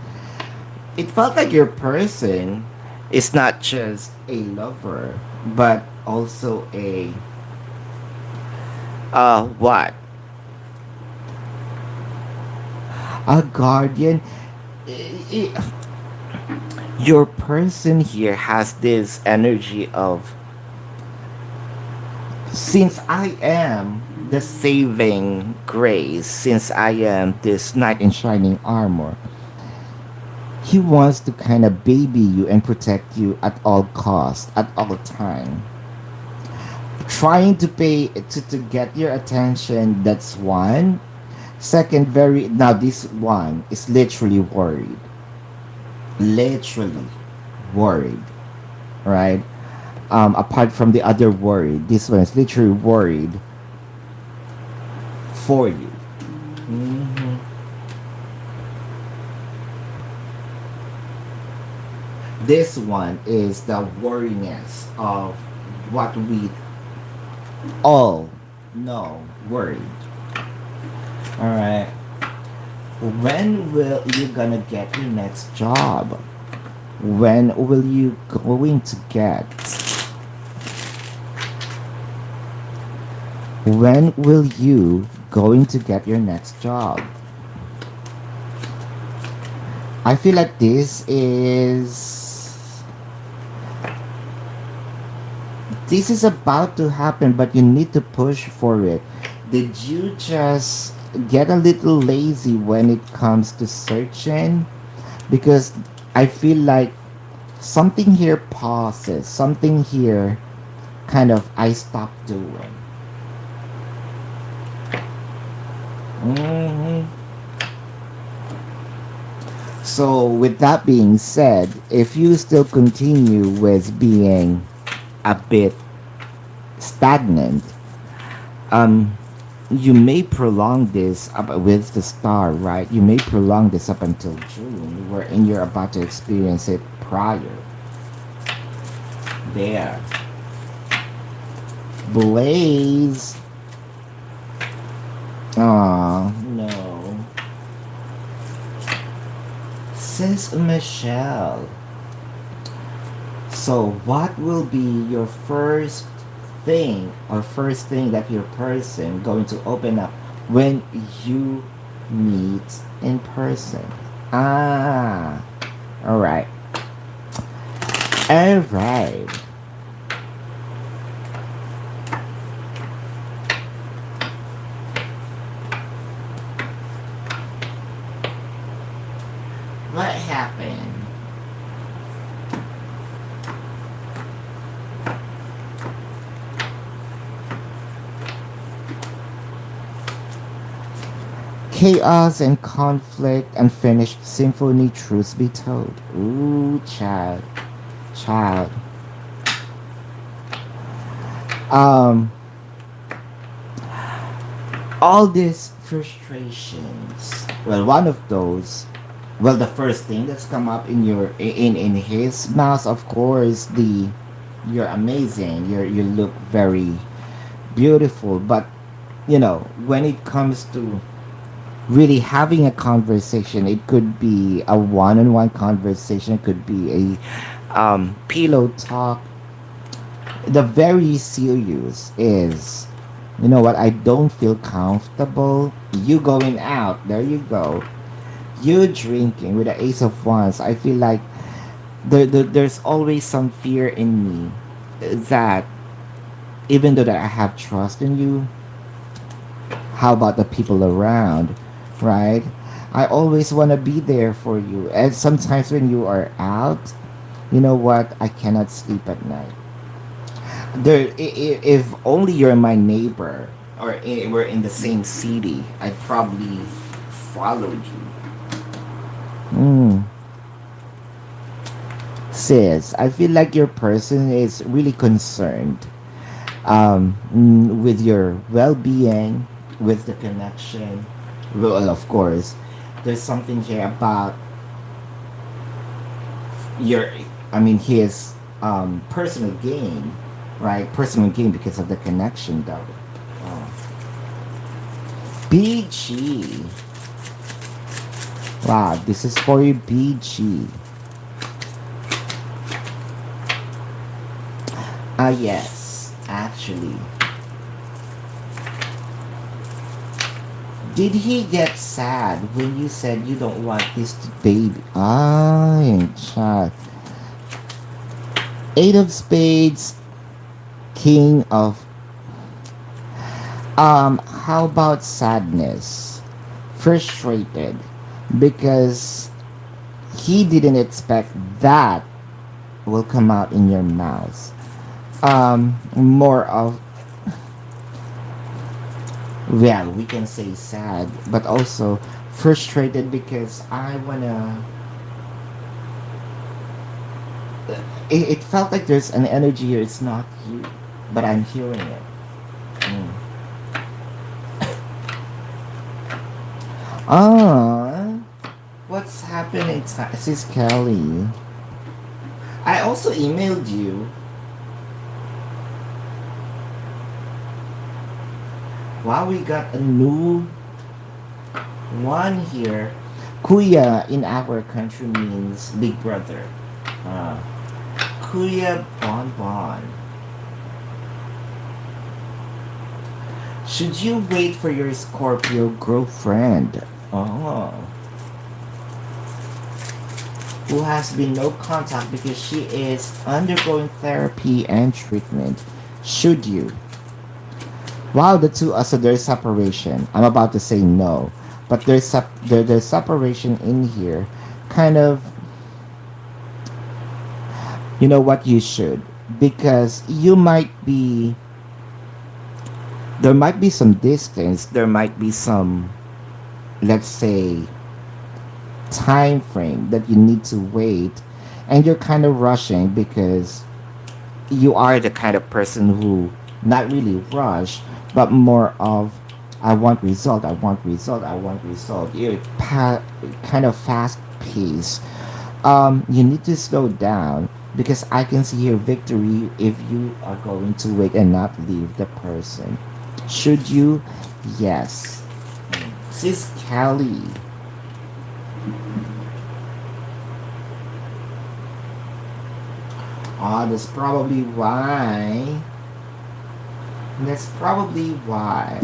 It felt like your person is not just a lover, but also what? A guardian. I- I- your person here has this energy of, since I am the saving grace, since I am this knight in shining armor, he wants to kind of baby you and protect you at all cost, at all time. Trying to to get your attention, that's one. Second, very, now this one is literally worried. Literally worried, right? Apart from the other worry, this one is literally worried for you. Mhm. This one is the worriness of what we all know, worried. All right. When will you gonna get your next job? When will you going to get? When will you going to get your next job? I feel like this is about to happen, but you need to push for it. Did you just get a little lazy when it comes to searching? Because I feel like something here pauses, something here kind of I stopped doing. hmm So, with that being said, if you still continue with being a bit stagnant, um, you may prolong this up with the star, right? You may prolong this up until June, wherein you're about to experience it prior. There. Blaze. Aw, no. Sis Michelle. So, what will be your first thing that your person going to open up when you meet in person? Ah, all right, all right. What happened? Chaos and conflict, unfinished symphony, truth be told. Ooh, child, child. Um, all these frustrations. Well, one of those. Well, the first thing that's come up in in his mouth, of course, the you're amazing. You look very beautiful, but when it comes to really having a conversation, it could be a one-on-one conversation, it could be a pillow talk. The very serious is, you know what, I don't feel comfortable you going out, there you go, You drinking with the Ace of Wands. I feel like there's always some fear in me that even though that I have trust in you, how about the people around, right? I always want to be there for you. And sometimes when you are out, you know what? I cannot sleep at night. If only you're my neighbor or we're in the same city, I'd probably followed you. Mm. Sis, I feel like your person is really concerned with your well-being, with the connection. Well, of course, there's something here about your, I mean, his personal gain, right? Personal gain because of the connection, though. Oh. BG. Wow, this is for you, BG. Ah, yes, actually. Did he get sad when you said you don't want this baby? Ah, child. Eight of Spades, King of. How about sadness? Frustrated because he didn't expect that will come out in your mouth. More of, well, we can say sad, but also frustrated because I wanna. It felt like there's an energy here. It's not you, but I'm hearing it. Mm. Ah, what's happening, Sis Kelly? I also emailed you. Wow, we got a new one here. Kuya in our country means big brother. Uh, Kuya Bon Bon. Should you wait for your Scorpio girlfriend? Oh. Who has been no contact because she is undergoing therapy and treatment. Should you? Wow, the two, so there's separation. I'm about to say no, but there's separation in here. Kind of, you know what, you should, because you might be, there might be some distance, there might be some, let's say, time frame that you need to wait, and you're kind of rushing because you are the kind of person who not really rush, but more of I want result, I want result, I want result. You're kind of fast pace. You need to slow down because I can see your victory if you are going to wait and not leave the person. Should you? Yes. Sis Kelly. Oh, that's probably why. That's probably why.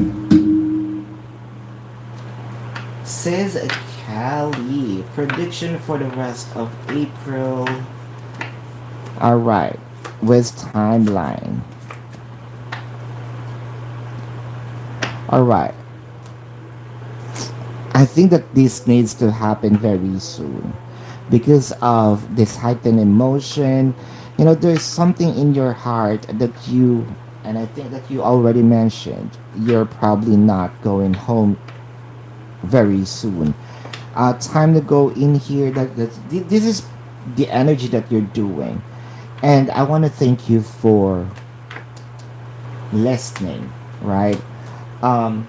Says Kelly. Prediction for the rest of April. Alright. With timeline. Alright. I think that this needs to happen very soon because of this heightened emotion. You know, there's something in your heart that you, and I think that you already mentioned, you're probably not going home very soon. Time to go in here. This is the energy that you're doing, and I want to thank you for listening. Right. Um,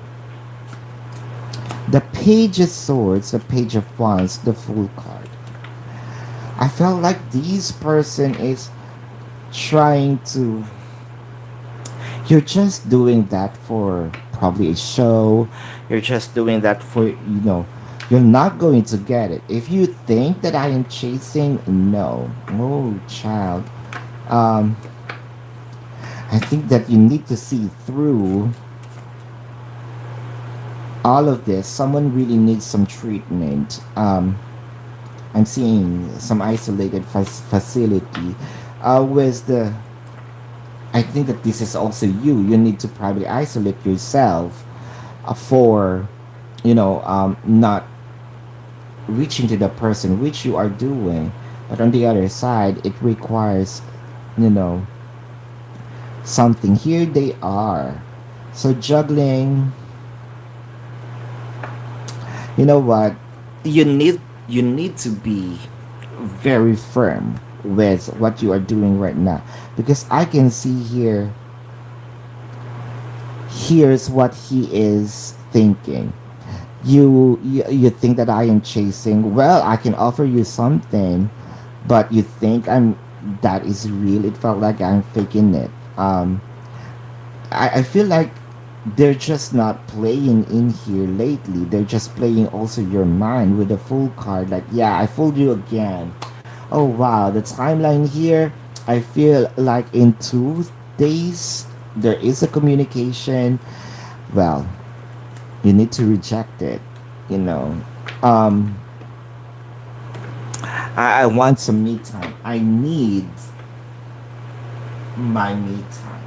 the Page of Swords, the Page of Wands, the Fool card. I felt like this person is trying to, you're just doing that for probably a show, you're just doing that for, you're not going to get it if you think that I am chasing. No, oh child. um I think that you need to see through all of this, someone really needs some treatment. I'm seeing some isolated facility. With the, I think that this is also you. You need to probably isolate yourself for, not reaching to the person which you are doing. But on the other side, it requires, you know, something. Here they are. So juggling, you know what? You need to be very firm with what you are doing right now, because I can see here, here's what he is thinking. You think that I am chasing. Well, I can offer you something, but you think I'm that is real. It felt like I'm faking it. I feel like they're just not playing in here lately. They're just playing also your mind with a full card. Like, yeah, I fooled you again. Oh wow, the timeline here. I feel like in 2 days there is a communication. Well, you need to reject it. You know, um, I want some me time. I need my me time.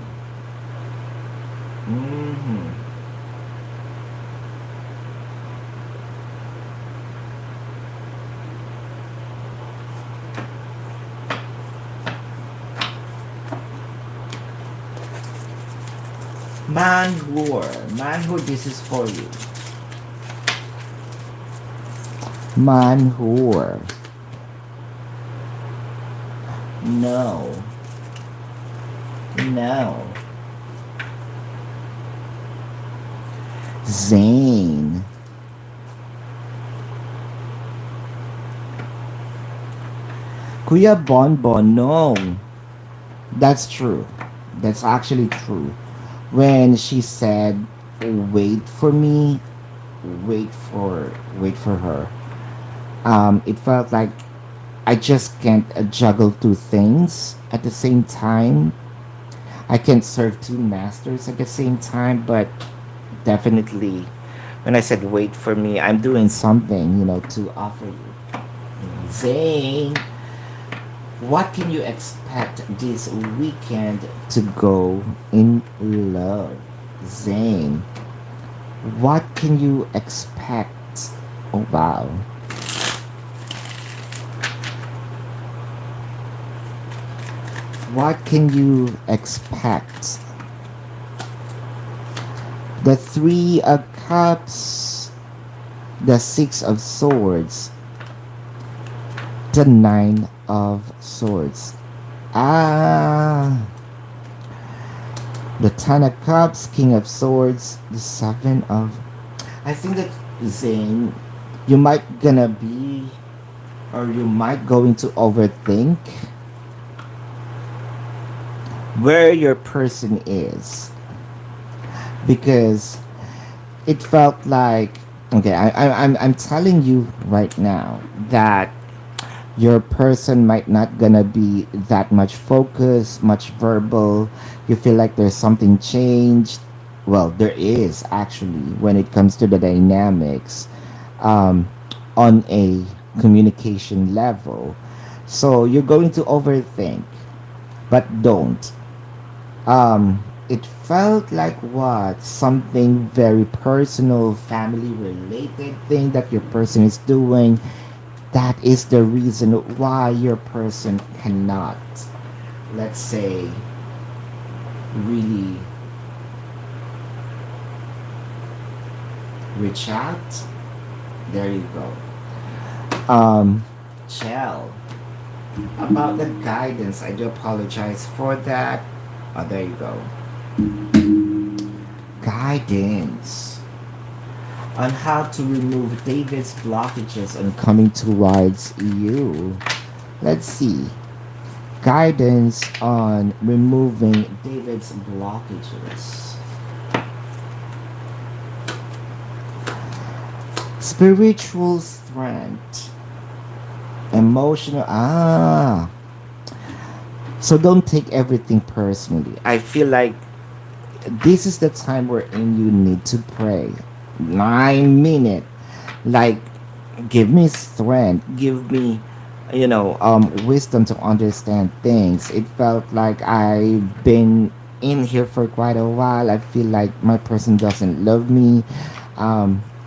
hmm Manhood, this is for you. Manhood. No. No. Zane. Kuya Bonbon, no. That's true. That's actually true. When she said, "Wait for me," wait for wait for her. It felt like I just can't juggle two things at the same time. I can't serve two masters at the same time, but definitely, when I said wait for me, I'm doing something, to offer you. Zane, what can you expect this weekend to go in love? Zane, what can you expect? Oh, wow. What can you expect? The Three of Cups, the Six of Swords, the Nine of Swords. Ah, the Ten of Cups, King of Swords, the Seven of. I think that Zane, you might gonna be, or you might going to overthink where your person is, because it felt like, okay, I'm telling you right now that your person might not gonna be that much focused, much verbal. You feel like there's something changed. Well, there is actually when it comes to the dynamics, um, on a communication level. So you're going to overthink, but don't. It felt like what? Something very personal, family related thing that your person is doing. That is the reason why your person cannot, let's say, really reach out. There you go. Chell. About the guidance, I do apologize for that. Oh, there you go. Guidance on how to remove David's blockages on coming towards you. Let's see. Guidance on removing David's blockages. Spiritual strength. Emotional. So don't take everything personally. I feel like this is the time wherein you need to pray. I mean it. Like, give me strength, give me, wisdom to understand things. It felt like I've been in here for quite a while. I feel like my person doesn't love me.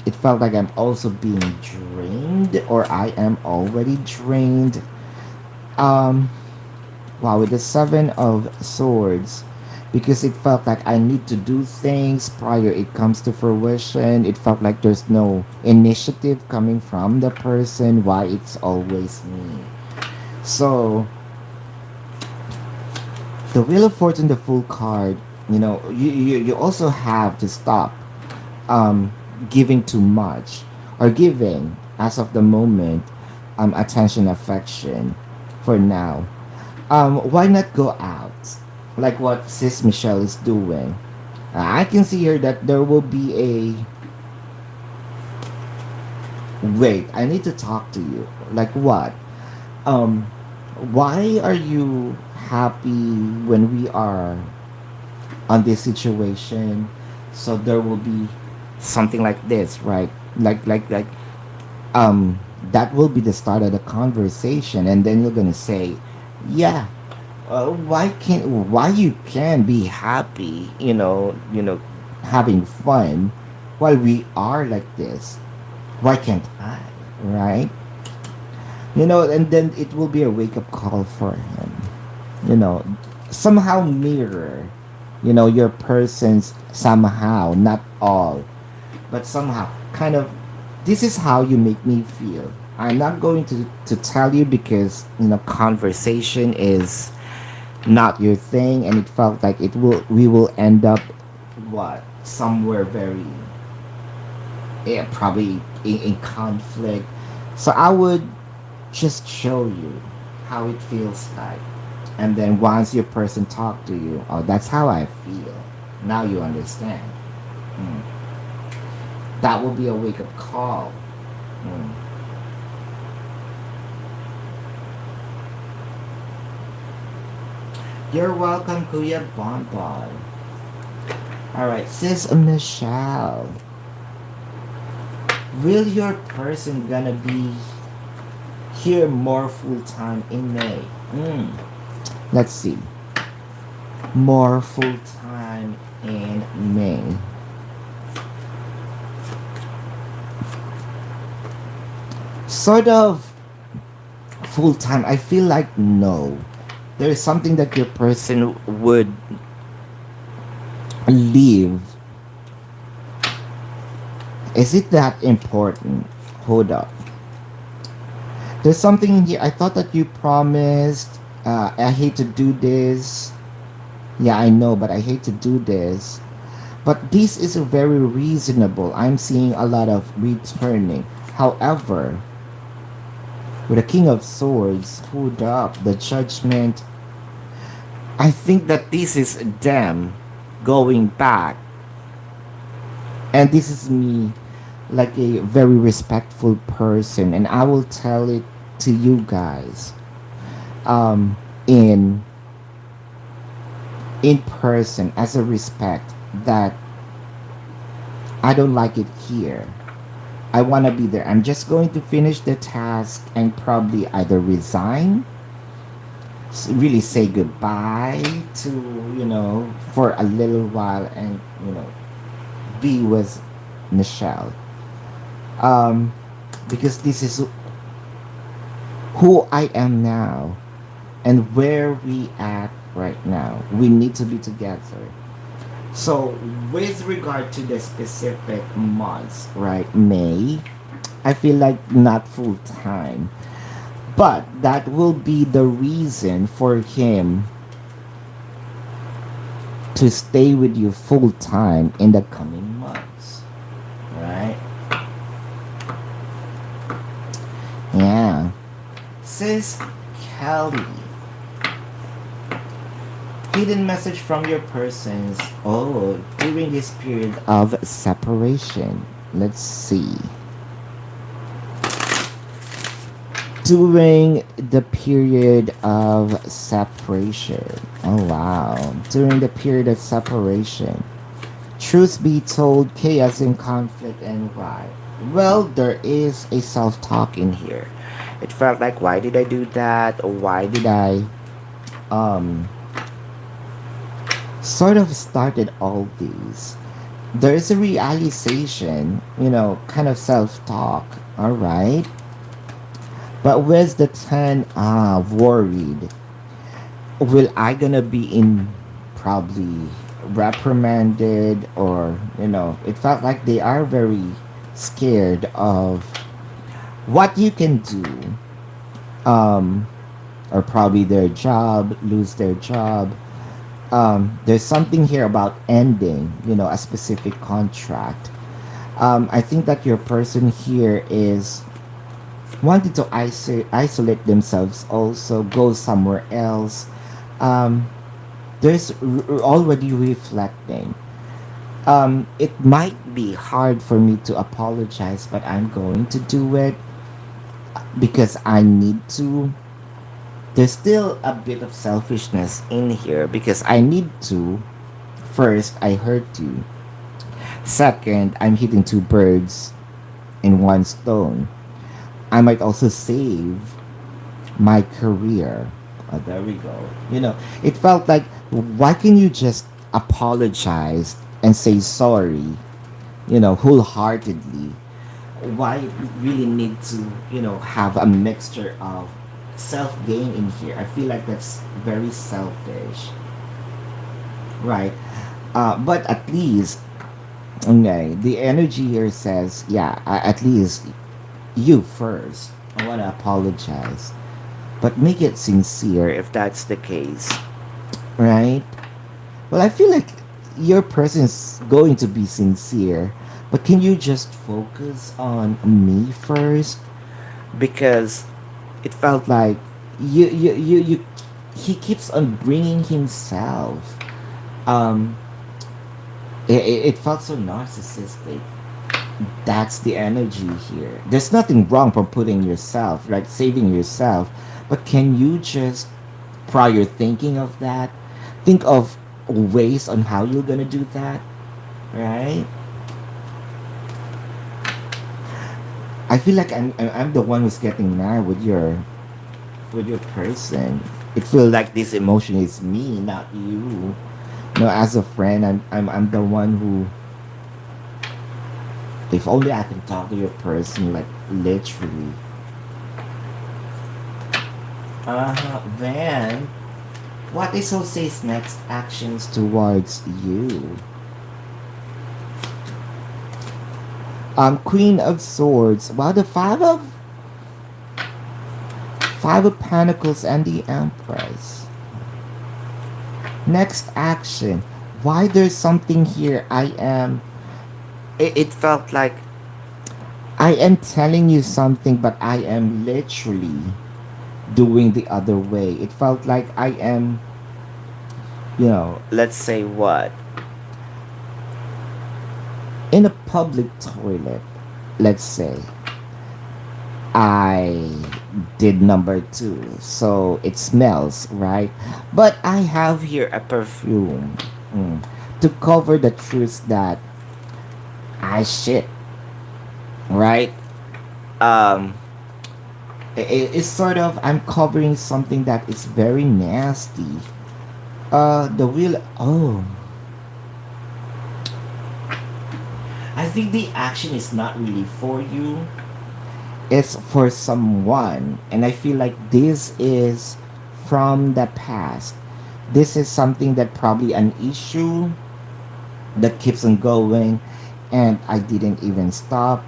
It felt like I'm also being drained, or I am already drained. Um, wow, with the Seven of Swords, because it felt like I need to do things prior it comes to fruition. It felt like there's no initiative coming from the person. Why it's always me? So the Wheel of Fortune, the full card. You also have to stop um, giving too much, or giving as of the moment attention, affection for now. Why not go out like what Sis Michelle is doing? I can see here that there will be a wait. I need to talk to you. Like what? Um, why are you happy when we are on this situation? So there will be something like this, right? Like that will be the start of the conversation, and then you're gonna say, yeah, why you can be happy, having fun while we are like this? Why can't I, right? And then it will be a wake up call for him. You know, somehow mirror, your persons somehow, not all, but somehow kind of this is how you make me feel. I'm not going to tell you because conversation is not your thing, and it felt like we will end up what somewhere very, yeah, probably in conflict. So I would just show you how it feels like, and then once your person talk to you, oh, that's how I feel. Now you understand. Mm. That will be a wake up call. Mm. You're welcome, Kuya Bonbon. Alright, Sis Michelle. Will your person gonna be here more full time in May? Let's see. More full time in May. Sort of full time. I feel like no. There is something that your person would leave. Is it that important? Hold up. There's something in here. I thought that you promised. I hate to do this. Yeah, I know, but I hate to do this. But this is very reasonable. I'm seeing a lot of returning. However, with the King of Swords, hold up, the Judgment. I think that this is them going back. And this is me, like a very respectful person. And I will tell it to you guys in person as a respect that I don't like it here. I want to be there. I'm just going to finish the task and probably either resign, really say goodbye to, for a little while, and, be with Michelle. Because this is who I am now and where we at right now. We need to be together. So, with regard to the specific months, right, May, I feel like not full time. But that will be the reason for him to stay with you full time in the coming months. Right? Yeah. Sis Kelly. Hidden message from your persons. Oh, during this period of separation. Let's see. During the period of separation. Oh wow. During the period of separation. Truth be told, chaos and conflict and why? Well, there is a self talk in here. It felt like, why did I do that? Or why did I um, sort of started all these? There's a realization, kind of self talk, all right? But where's the 10 worried? Will I gonna be in probably reprimanded, or it felt like they are very scared of what you can do, um or probably their job, lose their job. There's something here about ending, a specific contract. I think that your person here is wanting to isolate themselves, also go somewhere else. um, there's already reflecting. It might be hard for me to apologize, but I'm going to do it because I need to. There's still a bit of selfishness in here because I need to. First, I hurt you. Second, I'm hitting two birds in one stone. I might also save my career. Oh, there we go. It felt like, why can you just apologize and say sorry, wholeheartedly? Why really need to, have a mixture of self gain in here? I feel like that's very selfish, right? But at least, okay, the energy here says, yeah, at least you first. I want to apologize, but make it sincere if that's the case, right? Well, I feel like your person's going to be sincere, but can you just focus on me first? Because it felt like you he keeps on bringing himself. Um, it felt so narcissistic. That's the energy here. There's nothing wrong from putting yourself, like saving yourself, but can you just, prior thinking of that, think of ways on how you're gonna do that, right? I feel like I'm the one who's getting mad with your person. It feels like this emotion is me, not you. As a friend, I'm the one who. If only I can talk to your person, like literally. Then, what is Jose's next actions towards you? Queen of Swords. Wow, the Five of Pentacles and the Empress. Next action. Why there's something here? It felt like I am telling you something, but I am literally doing the other way. It felt like I am, let's say what? In a public toilet, let's say. I did number two, so it smells, right? But I have here a perfume, to cover the truth that I shit, right? Um, it's sort of, I'm covering something that is very nasty. The wheel. Oh, I think the action is not really for you. It's for someone, and I feel like this is from the past. This is something that probably an issue that keeps on going, and I didn't even stop.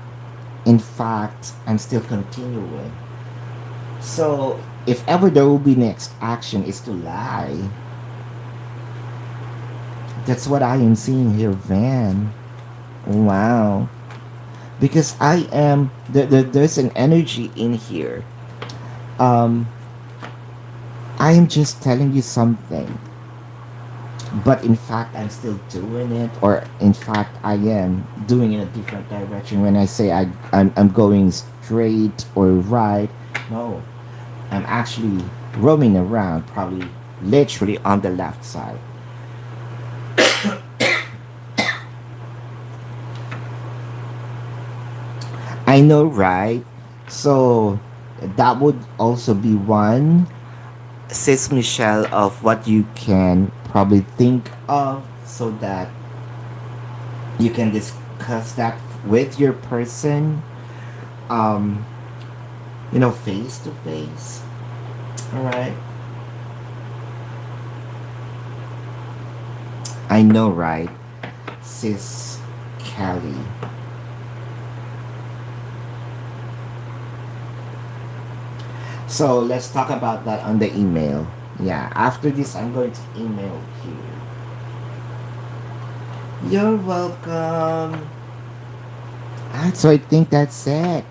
In fact, I'm still continuing. So, if ever there will be next action is to lie, that's what I am seeing here, Van. Wow. Because there's an energy in here. Um, I am just telling you something, but in fact, I'm still doing it, or in fact, I am doing it in a different direction. When I say I'm going straight or right, no, I'm actually roaming around, probably literally on the left side. I know, right? So that would also be one, sis Michelle, of what you can probably think of so that you can discuss that with your person, um, face to face. All right. I know, right? Sis Callie. So let's talk about that on the email. Yeah, after this, I'm going to email you. You're welcome. So I think that's it.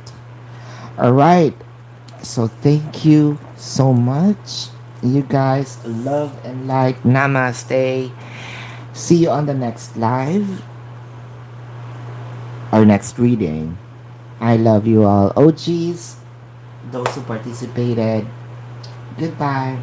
All right. So thank you so much. You guys, love and light. Namaste. See you on the next live or next reading. I love you all. OGs, those who participated. Goodbye.